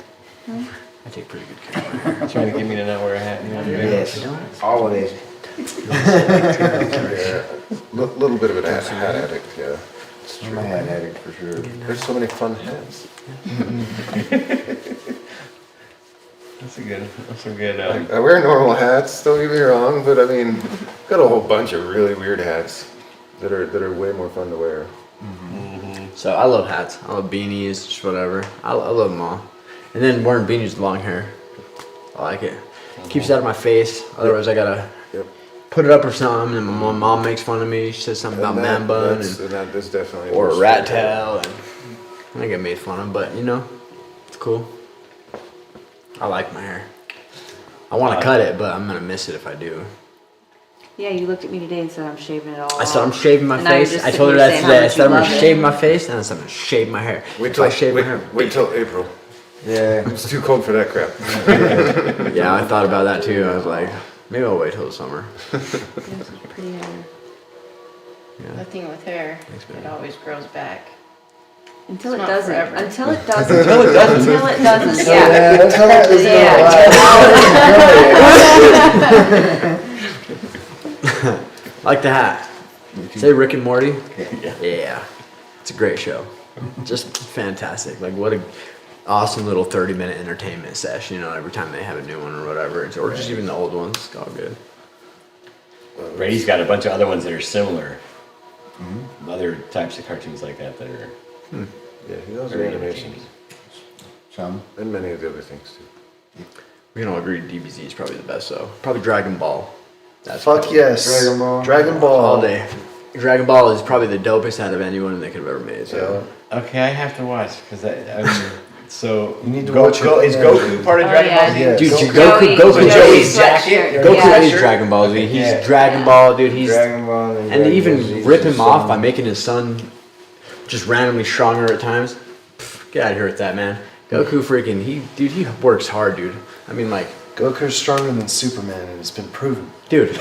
I take pretty good care of my hair. Trying to get me to not wear a hat. You know, Yes, always. Yeah, little bit of an hat addict, yeah. I'm a hat addict for sure. There's so many fun hats. That's a good. I wear normal hats, don't get me wrong, but I mean, got a whole bunch of really weird hats that are way more fun to wear. So I love hats. I love beanies, just whatever. I love them all. And then wearing beanies with long hair. I like it. Keeps it out of my face. Otherwise, I gotta Yep. put it up or something. And my mom makes fun of me. She says something about man bun That's definitely or a rat tail. And I get made fun of, but it's cool. I like my hair. I want to cut it, but I'm gonna miss it if I do. Yeah, you looked at me today and said I'm shaving it all I said I'm off. shaving my And now you're face. just I sitting told her here that saying today. how I much said I'm you gonna love it. shave my face, and I said I'm gonna shave my hair. Wait If till I shave my hair. wait till April. Yeah. It's too cold for that crap. Yeah, I thought about that too. I was like, maybe I'll wait till the summer. Yours is pretty hair. The thing with hair, baby. it always grows back. Until It's it not doesn't. forever. Until it doesn't. Until it doesn't. Until it doesn't. Yeah. Yeah, that's how that is Yeah. Like the hat. Say Rick and Morty. Yeah. It's a great show. Just fantastic. Like what a awesome little 30-minute entertainment session. Every time they have a new one or whatever, or just even the old ones. It's all good. Brady's got a bunch of other ones that are similar. Other types of cartoons like that are Yeah, he knows very animation entertaining. Some. and many of the other things too. We can all agree DBZ is probably the best though. Probably Dragon Ball. That's Fuck probably- yes. Dragon Ball. Dragon Ball. All day. Dragon Ball is probably the dopest out of anyone they could have ever made. So. Okay, I have to watch because I mean, so You need to watch it. Is Goku part of Oh, Dragon yeah. Ball Z? Yeah. Dude, Joey- Goku Joey's Joey's sweatshirt. jacket. Goku Yeah. is Dragon Ball Z. He's Yeah. Dragon Ball, dude. He's Dragon Ball and Dragon they even Ball Z rip is him off some- by making his son just randomly stronger at times. Pff, get out of here with that, man. Goku freaking he works hard, dude. I mean, like, Goku's stronger than Superman, and it's been proven. dude.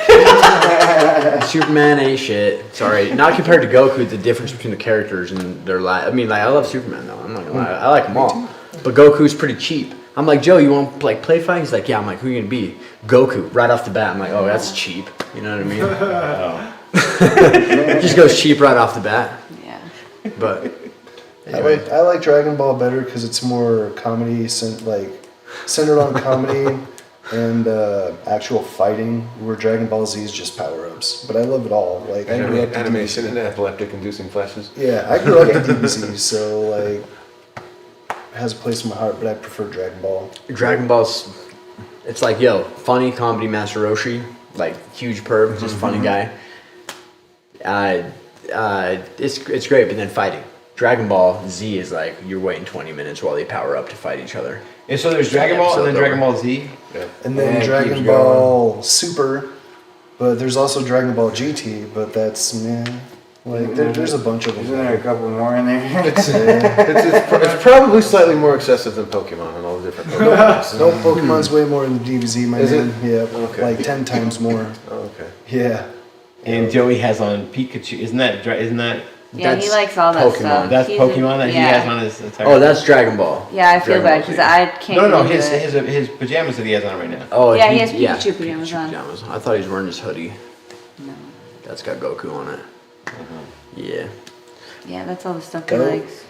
Superman ain't shit. Sorry, not compared to Goku. The difference between the characters and their life. I mean, like, I love Superman though. I'm not gonna lie. I like them all. But Goku's pretty cheap. I'm like, Joe, you want like play fight? He's like, yeah. I'm like, who you gonna be? Goku, right off the bat. I'm like, oh, that's cheap. You know what I mean? Just goes cheap right off the bat. Yeah. But anyway, I like Dragon Ball better because it's more comedy, centered on comedy and actual fighting. Where Dragon Ball Z is just power ups. But I love it all. Like I grew up to Animation and epileptic inducing flashes. Yeah, I grew up to DBZ, so like it has a place in my heart. But I prefer Dragon Ball. Dragon Ball's, it's like, yo, funny comedy Master Roshi, like huge perv, just funny guy. It's great, but then fighting. Dragon Ball Z is like you're waiting 20 minutes while they power up to fight each other. And so there's Dragon Ball and then Episode's Dragon over. Ball Z. And then Yeah, it Dragon keeps Ball Super, but there's also Dragon Ball GT, but that's there's a bunch of Isn't there a them. couple more in there? It's probably slightly more excessive than Pokemon and all the different Pokemon. No, Pokemon's way more than DBZ, my Is it? man. Yeah, Okay. like 10 times more. Oh, okay. Yeah. And Joey has on Pikachu. Isn't that Yeah, That's he likes all that Pokemon. stuff. that's He's Pokemon that he yeah. has on his attire? Oh, that's Dragon Ball. Yeah, I feel Dragon bad Ball because Z. I can't. no, get into it. his pajamas that he has on right now. Oh, Yeah, he has Pikachu pajamas on. I thought he was wearing his hoodie. No. That's got Goku on it. Yeah. Yeah, that's all the stuff he Go. likes.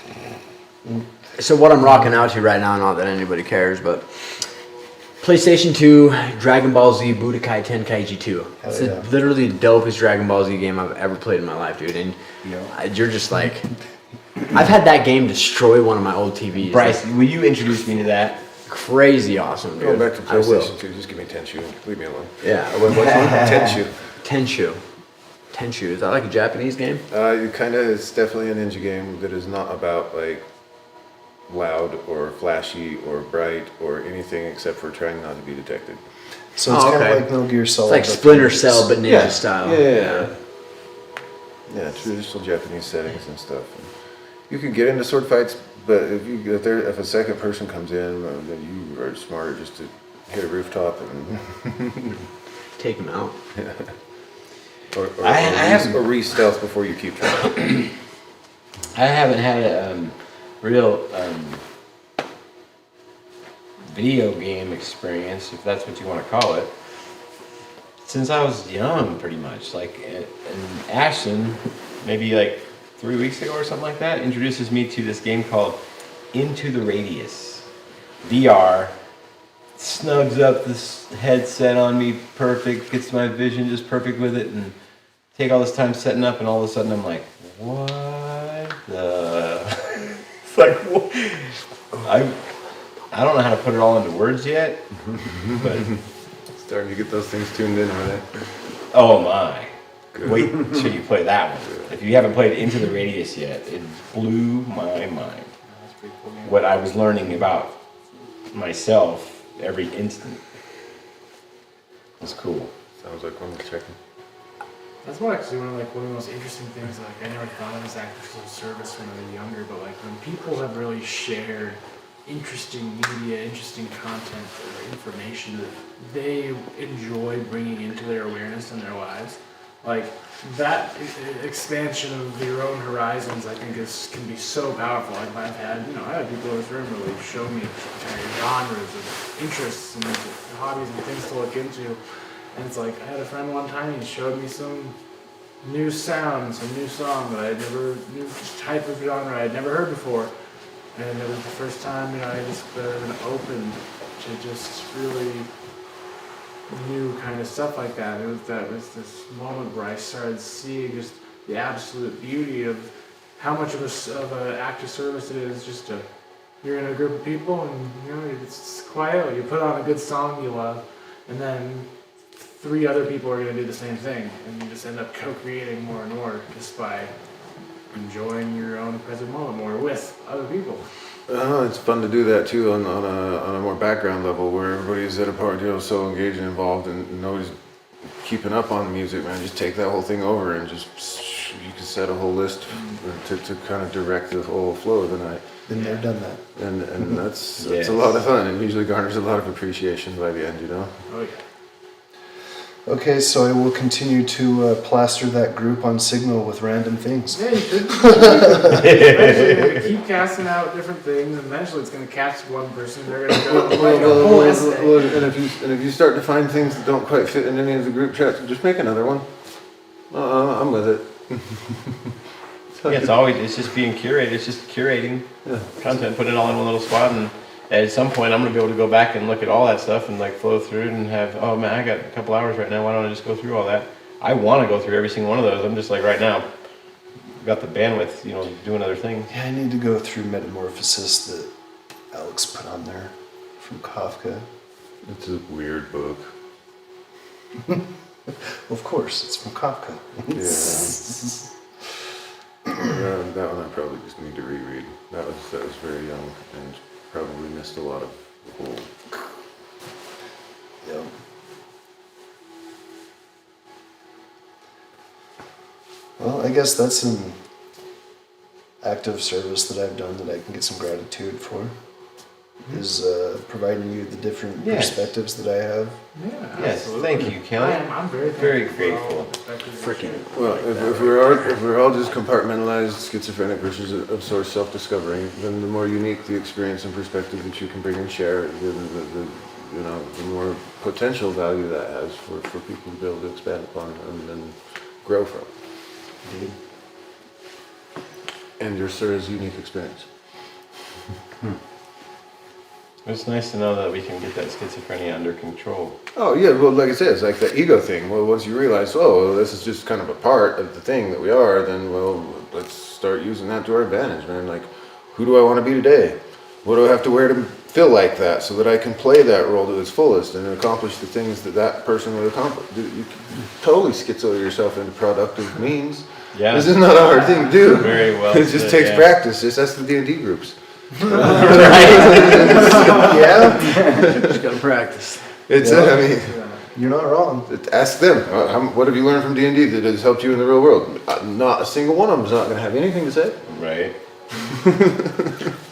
So what I'm rocking out to right now, not that anybody cares, but PlayStation 2, Dragon Ball Z Budokai Tenkaichi 2. It's yeah. literally the dopest Dragon Ball Z game I've ever played in my life, dude. And you're just like, I've had that game destroy one of my old TVs. Bryce, will you introduce me to that? Crazy awesome, dude. Going back to I will. PlayStation 2, just give me Tenshu. Leave me alone. Yeah. What's on? Tenshu. Tenshu. Tenchu, is that like a Japanese game? It's definitely a ninja game that is not about like loud or flashy or bright or anything except for trying not to be detected. So it's Oh, kind of okay. like Metal Gear It's Solid. like but Splinter for Cell, but ninja Yeah. style. Yeah, traditional Japanese settings and stuff. You can get into sword fights, but if a second person comes in, then you are smarter just to hit a rooftop and Take them out. or re-stealth before you keep trying. I haven't had a real video game experience, if that's what you want to call it, since I was young, pretty much. Like, and Ashton, maybe like 3 weeks ago or something like that, introduces me to this game called Into the Radius. VR, snugs up this headset on me perfect, gets my vision just perfect with it, and take all this time setting up, and all of a sudden I'm like, what the? It's like, what? I don't know how to put it all into words yet, but Starting to get those things tuned in, are they? oh my. Wait till you play that one. If you haven't played Into the Radius yet, it blew my mind. That's a pretty cool game. What I was learning about myself every instant was cool. Sounds like one worth checking. That's what actually one of the most interesting things. Like I never thought of as active service when I was younger, but like when people have really shared interesting media, interesting content, or information that they enjoy bringing into their awareness in their lives, like that expansion of your own horizons, I think can be so powerful. Like I had people in this room really show me genres of interests and hobbies and things to look into. And it's like, I had a friend one time, he showed me some new sound, some new song that new type of genre I'd never heard before. And it was the first time, I just been open to just really new kind of stuff like that. That was this moment where I started seeing just the absolute beauty of how much of an act of service it is. Just you're in a group of people and it's quiet. You put on a good song you love, and then 3 other people are going to do the same thing, and you just end up co-creating more and more just by enjoying your own present moment more with other people. It's fun to do that too on a more background level where everybody's at a party, so engaged and involved, and nobody's keeping up on the music. Man, just take that whole thing over and just you can set a whole list to kind of direct the whole flow of the night. Been there, done that. And that's a lot of fun, and usually garners a lot of appreciation by the end. Oh yeah. Okay, so I will continue to plaster that group on Signal with random things. Yeah, you could. Eventually, you're gonna keep casting out different things, and eventually it's gonna catch one person. They're gonna go like a whole essay. And if you start to find things that don't quite fit in any of the group chats, just make another one. I'm with it. It's just being curated. It's just curating content, putting it all in one little spot, and at some point I'm gonna be able to go back and look at all that stuff and like flow through it and have, oh man, I got a couple hours right now. Why don't I just go through all that? I want to go through every single one of those. I'm just like right now, got the bandwidth, doing other things. Yeah, I need to go through Metamorphosis that Alex put on there from Kafka. It's a weird book. Of course, it's from Kafka. Yeah. That one I probably just need to reread. That was very young and probably missed a lot of the whole. Yep. Well, I guess that's an act of service that I've done that I can get some gratitude for. Is providing you the different perspectives that I have. Yeah, Yes, absolutely. thank you, Kelly. I'm very Very thankful for all grateful. the perspectives Freaking you share. Well, if we're all just compartmentalized schizophrenic versions of source self-discovery, then the more unique the experience and perspective that you can bring and share, the more potential value that has for people to be able to expand upon and grow from. Indeed. And your sir's unique experience. It's nice to know that we can get that schizophrenia under control. Oh yeah, well, like I said, it's like the ego thing. Well, once you realize, this is just kind of a part of the thing that we are, then let's start using that to our advantage, man. Like, who do I want to be today? What do I have to wear feel like that so that I can play that role to its fullest and accomplish the things that that person would accomplish. You can totally schizo yourself into productive means. Yeah. This is not a hard thing to do. Very well It just said, takes yeah. practice. Just ask the D&D groups. Yeah, Just gotta practice. It's, Yeah. I mean, you're not wrong. ask them. What have you learned from D&D that has helped you in the real world? Not a single one of them is not going to have anything to say. Right.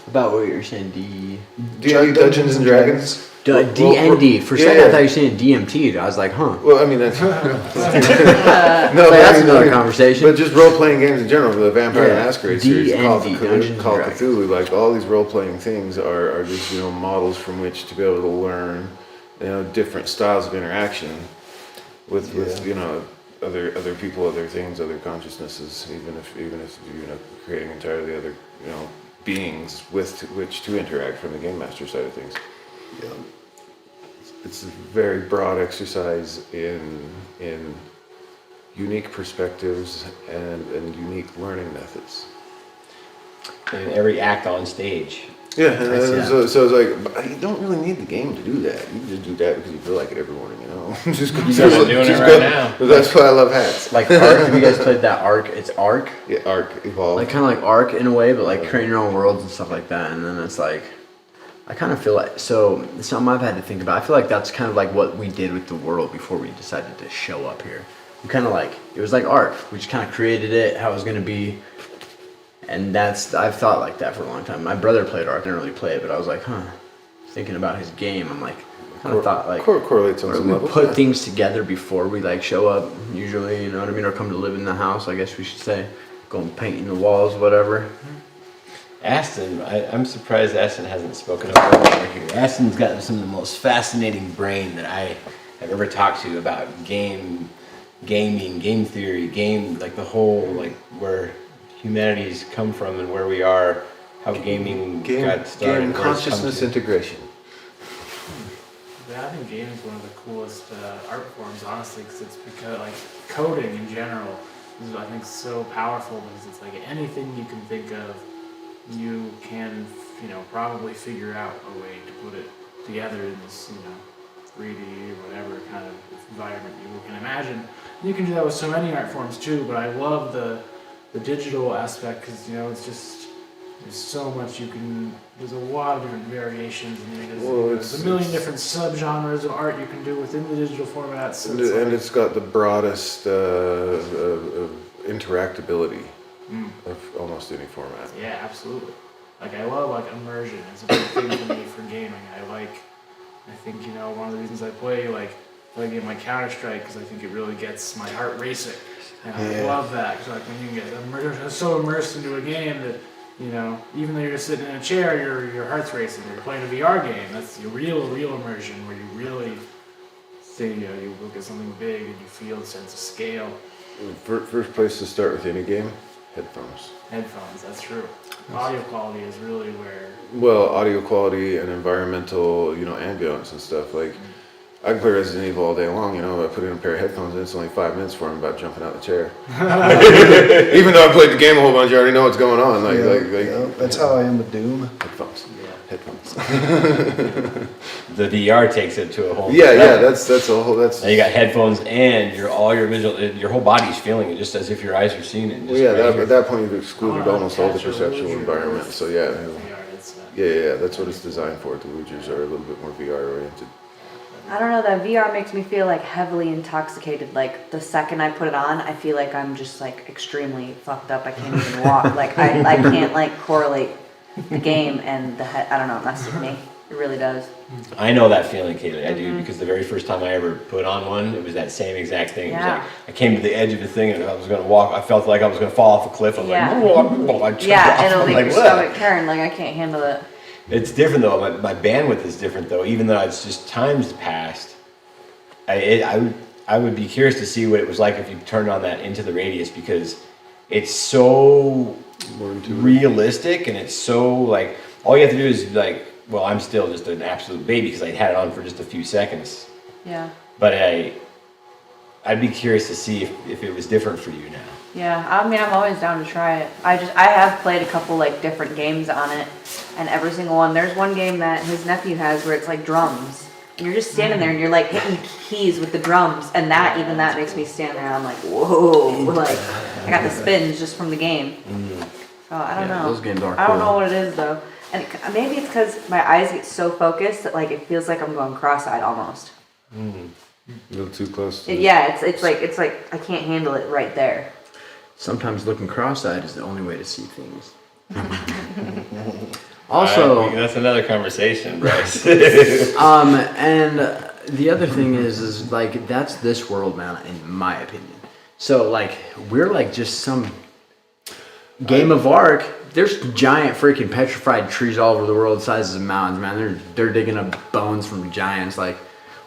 About what you're saying, D. D&D Dungeons and Dragons. D&D. For a second, I thought you were saying DMT. I was like, huh. Well, I mean, that's no, Like, but that's I mean, another conversation. But just role-playing games in general, the Vampire the Yeah. Masquerade series, Call of D&D, Dungeons and Dragons. Cthulhu, like all these role-playing things are just, you know, models from which to be able to learn, you know, different styles of interaction with you know, other people, other things, other consciousnesses, even if you know, creating entirely other, you know, beings with which to interact from the game master side of things. Yeah. It's a very broad exercise in unique perspectives and unique learning methods. And every act on stage. Yeah, and Yeah. so it's like, but you don't really need the game to do that. You can just do that because you feel like it every morning, you know? Just go. You guys are doing it right now. That's why I love hats. Like Ark, have you guys played that Ark? It's Ark. Yeah, Arc Evolve. Like kind of like Ark in a way, but like creating your own worlds and stuff like that. And then it's like, I kind of feel like, so it's something I've had to think about. I feel like that's kind of like what we did with the world before we decided to show up here. We kind of like, it was like Ark. We just kind of created it, how it was going to be. And I've thought like that for a long time. My brother played Ark, I didn't really play it, but I was like, thinking about his game, I'm like, kind of thought like, correlates on some we level. put things together before we like show up, usually, you know what I mean, or come to live in the house, I guess we should say. Go and painting the walls, whatever. Aston, I'm surprised Aston hasn't spoken up over here. Aston's got some of the most fascinating brain that I have ever talked to about gaming, game theory, like the whole, like where humanity's come from and where we are, how gaming got started. Game where it's come consciousness to. integration. Yeah, I think gaming is one of the coolest art forms, honestly, because it's because like coding in general is, I think, so powerful because it's like anything you can think of, you can, you know, probably figure out a way to put it together in this, you know, 3D or whatever kind of environment you can imagine. You can do that with so many art forms too, but I love the digital aspect because, you know, it's just, there's so much you can, there's a lot of different variations and there's a million different subgenres of art you can do within the digital formats. So And it's got the broadest interactability of almost any format. Yeah, absolutely. Like I love like immersion. It's a big thing for me for gaming. I think, you know, one of the reasons I play a game like Counter-Strike because I think it really gets my heart racing. And I love that. Cause like when you get so immersed into a game that, you know, even though you're sitting in a chair, your heart's racing. You're playing a VR game. That's your real immersion where you really say, you know, you look at something big and you feel a sense of scale. First place to start with any game, headphones. Headphones, that's true. Audio quality is really where. Well, audio quality and environmental, you know, ambience and stuff. Like, I can play Resident Evil all day long, you know, I put in a pair of headphones and it's only 5 minutes for I'm about jumping out the chair. Even though I played the game a whole bunch, you already know what's going on. That's how I am with Doom. Headphones. Yeah. Headphones. The VR takes it to a whole. Yeah, that's a whole, that's. Now you got headphones and your whole body's feeling it just as if your eyes are seeing it. Well, yeah, right here. at that point you've excluded almost all the Catch or perceptual lose your environment. voice. So yeah, VR headset. yeah, that's what it's designed for. The Lugers are a little bit more VR oriented. I don't know, that VR makes me feel like heavily intoxicated. Like the second I put it on, I feel like I'm just like extremely fucked up. I can't even walk. Like I can't like correlate the game and the head. I don't know, it messes with me. It really does. I know that feeling, Kaylee. I do, because the very first time I ever put on one, it was that same exact thing. It was Yeah. like I came to the edge of the thing and I was going to walk. I felt like I was going to fall off a cliff. I was Yeah. like, Yeah, it'll I'm make like, your "What?" stomach turn. Like I can't handle it. It's different though. My bandwidth is different though. Even though it's just times past, I would be curious to see what it was like if you turned on that Into the Radius, because it's so realistic and it's so like all you have to do is like, well, I'm still just an absolute baby because I had it on for just a few seconds. Yeah. But I'd be curious to see if it was different for you now. Yeah, I mean, I'm always down to try it. I have played a couple like different games on it, and every single one, there's one game that his nephew has where it's like drums. And you're just standing there and you're like hitting keys with the drums, and that makes me stand there and I'm like, whoa, like I got the spins just from the game. So I don't know. Those games are I don't cool. know what it is though. And maybe it's because my eyes get so focused that like it feels like I'm going cross-eyed almost. A little too close to Yeah, it's like I can't handle it right there. Sometimes looking cross-eyed is the only way to see things. Also, that's another conversation, Bryce. and the other thing is like that's this world, man, in my opinion. So like we're like just some game of Ark. There's giant freaking petrified trees all over the world, sizes of mountains, man. They're digging up bones from giants. Like,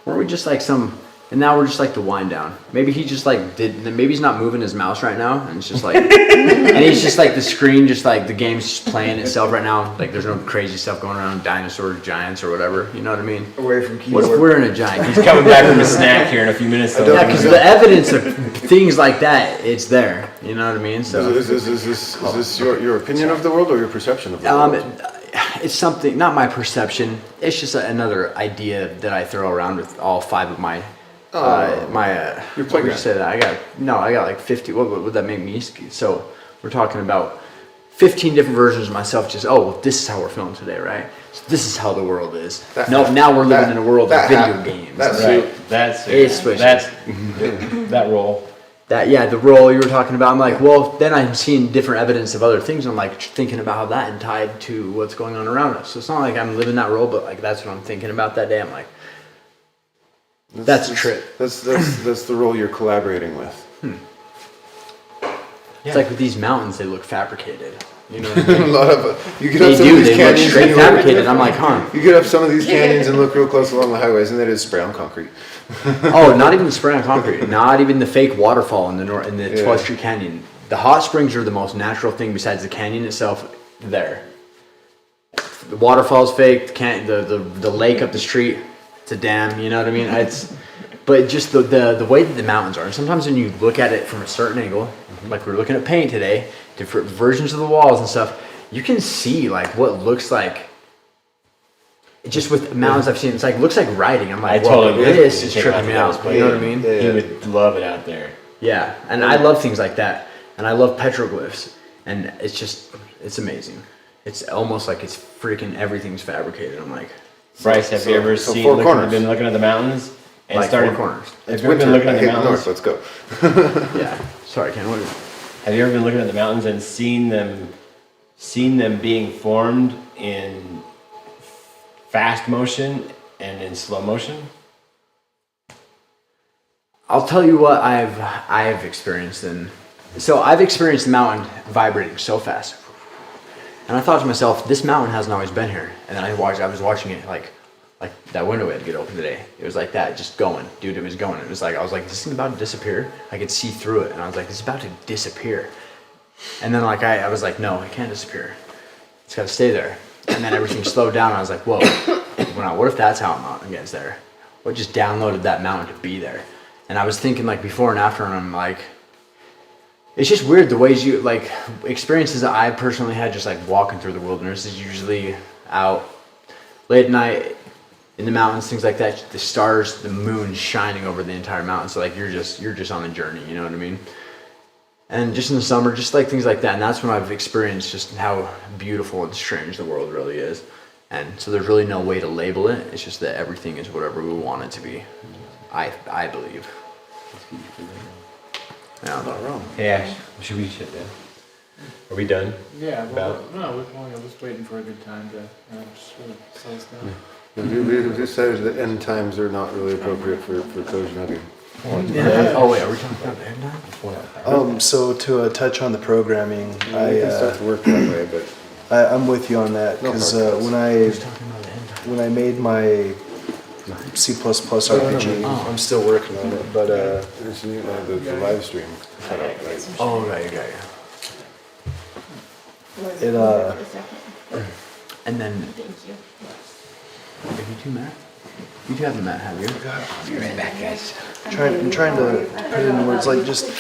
weren't we just like some? And now we're just like the wind down. Maybe he just like maybe he's not moving his mouse right now, and it's just like, and he's just like the screen, just like the game's just playing itself right now. Like there's no crazy stuff going around, dinosaurs, giants, or whatever. You know what I mean? Away from What keyboard. if we're in a giant? He's coming back from a snack here in a few minutes. Though. Yeah, because the evidence of things like that, it's there. You know what I mean? So Is this your opinion of the world or your perception of the world? it's something, not my perception. It's just another idea that I throw around with all 5 of my. Your What would you playground. say that? I got like 50. What would that make me? So we're talking about 15 different versions of myself. Just well, this is how we're feeling today, right? So this is how the world is. Now we're living in a world of video games. That's Right. That's It's that role. the role you were talking about. I'm like, well, then I'm seeing different evidence of other things. I'm like thinking about how that and tied to what's going on around us. So it's not like I'm living that role, but like that's what I'm thinking about that day. I'm like, that's a trip. That's the role you're collaborating with. It's like with these mountains, they look fabricated. You know what I mean? A lot of you get They up some do. of these They look canyons. straight and you look- fabricated. I'm like, huh? You get up some of these canyons and look real close along the highways, and that is spray on concrete. Oh, not even the spray on concrete. Not even the fake waterfall in the 12th Street Canyon. The hot springs are the most natural thing besides the canyon itself. There, the waterfall's fake. The lake up the street, it's a dam. You know what I mean? But just the way that the mountains are. And sometimes when you look at it from a certain angle, like we're looking at paint today, different versions of the walls and stuff, you can see like what looks like. Just with mountains I've seen, it's like looks like writing. I'm like, whoa, this is tripping me out. You know what I mean? Yeah. He would love it out there. Yeah, and I love things like that, and I love petroglyphs, and it's amazing. It's almost like it's freaking everything's fabricated. I'm like, Bryce, have you ever so seen? four corners. Been looking at the mountains and like started. four corners. Have you ever been looking I at the hate the mountains? north. Let's go. Yeah. Sorry, Ken. What? Have you ever been looking at the mountains and seen them being formed in fast motion and in slow motion? I'll tell you what I've experienced, so I've experienced the mountain vibrating so fast, and I thought to myself, this mountain hasn't always been here. And then I was watching it like that window we had to get open today. It was like that, just going, dude. It was going. It was like I was like, is this thing about to disappear? I could see through it, and I was like, it's about to disappear. And then like I was like, no, it can't disappear. It's got to stay there. And then everything slowed down. And I was like, whoa. What if that's how a mountain gets there? What just downloaded that mountain to be there? And I was thinking like before and after, and I'm like, it's just weird the ways you like experiences that I personally had just like walking through the wilderness is usually out late at night in the mountains, things like that. The stars, the moon shining over the entire mountain. So like you're just on a journey. You know what I mean? And just in the summer, just like things like that. And that's when I've experienced just how beautiful and strange the world really is. And so there's really no way to label it. It's just that everything is whatever we want it to be. I believe. Yeah, I'm not wrong. Hey Ash, should we shut down? Are we done? Yeah, well, no, we're just waiting for a good time to just sort of slow us down. We decided that end times are not really appropriate for COZSNUG. Oh wait, are we talking about the end time? So to touch on the programming, We can start to work that way, but I'm with you on that because when I made my C++ RPG, I'm still working on it, but it's the live stream cut out, right? Oh right, yeah. it And then Thank you. if you do math. You haven't met, have you? Be right back, guys. I'm trying to put it in words, like just,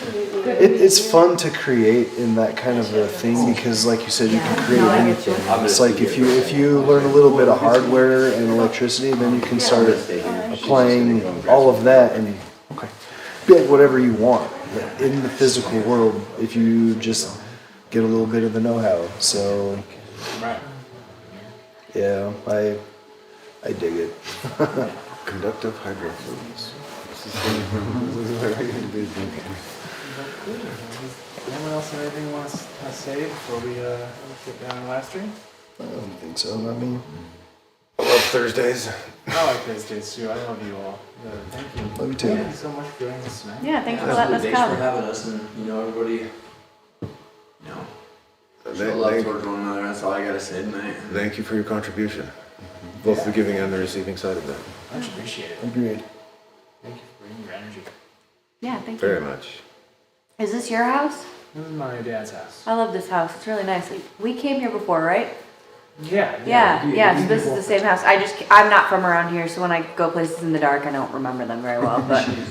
it's fun to create in that kind of a thing because like you said, you can create anything. It's like if you learn a little bit of hardware and electricity, then you can start applying all of that and build whatever you want in the physical world if you just get a little bit of the know-how. So yeah, I dig it. Conductive hydrofluids. Anyone else have anything you want to say before we get down to live stream? I don't think so, not me. I love Thursdays. I like Thursdays too. I love you all. Thank you. Love you too. Thank you so much for doing this tonight. Yeah, thanks for letting us Thanks for come. having us, and everybody, show Thank, love towards one another. That's all I gotta say tonight. thank you for your contribution, both the giving and the receiving side of that. Much appreciated. Agreed. Thank you for bringing your energy. Yeah, thank you. Very much. Is this your house? This is my dad's house. I love this house. It's really nice. We came here before, right? Yeah. Yeah. So this is the same house. I'm not from around here, so when I go places in the dark, I don't remember them very well. But She's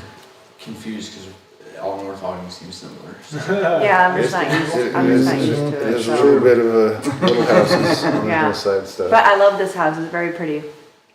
confused because all North Ogden seems similar. So. yeah, I'm just not used. I'm just not used to it. There's a So. little bit of a little houses on the Yeah. hillside stuff. But I love this house. It's very pretty.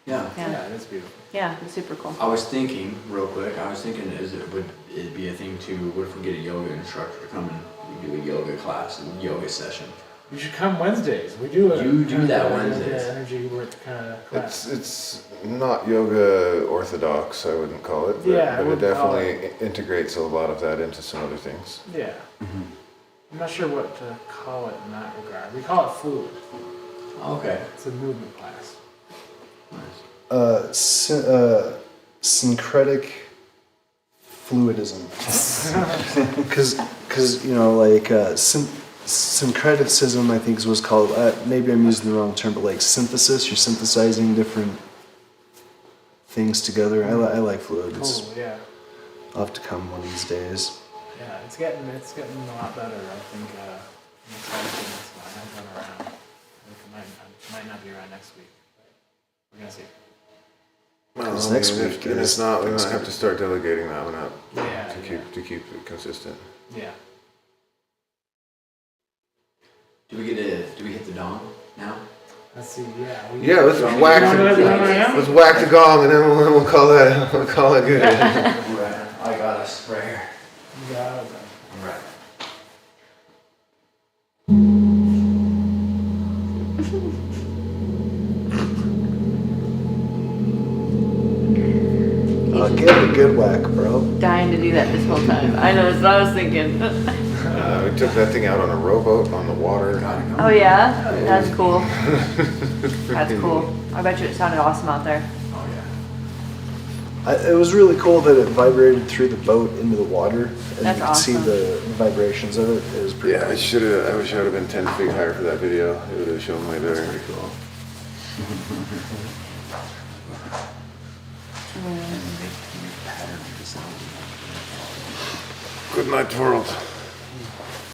Yeah. Yeah. Yeah, that's beautiful. Yeah, it's super cool. I was thinking, real quick, would it be a thing to, what if we get a yoga instructor to come and we do a yoga class and yoga session? You should come Wednesdays. We do it. You do that Wednesdays. Yeah, energy work kind of class. It's not yoga orthodox, I wouldn't call it, but, Yeah, I but it wouldn't call definitely integrates a lot of that into some other things. Yeah. I'm not sure what to call it in that regard. We call it fluid. Okay. It's a movement class. Syncretic fluidism. Because like syncreticism, I think is what's called. Maybe I'm using the wrong term, but like synthesis. You're synthesizing different things together. I like fluids. Cool. Yeah. I'll have to come one of these days. Yeah. It's getting a lot better. I think. Next time I have one around. I think it might not be around next week. But we're gonna see. Well, Because I mean, next if week it's is not, we might have Thanksgiving. to start delegating that one out Yeah. to keep it consistent. Yeah. Do we hit the dawn now? Let's see. Yeah. Yeah, let's You whack wanna do that right now? let's whack the gong and then we'll call it good. I got us right here. Yeah. All right. Give it a good whack, bro. Dying to do that this whole time. I know. That's what I was thinking. We took that thing out on a rowboat on the water. Oh yeah, that's cool. That's cool. I bet you it sounded awesome out there. Oh yeah. It was really cool that it vibrated through the boat into the water, and That's you could see awesome. the vibrations of it. It was pretty. Yeah, cool. I wish I would have been 10 feet higher for that video. It would have shown way better. Pretty cool. Good night, world.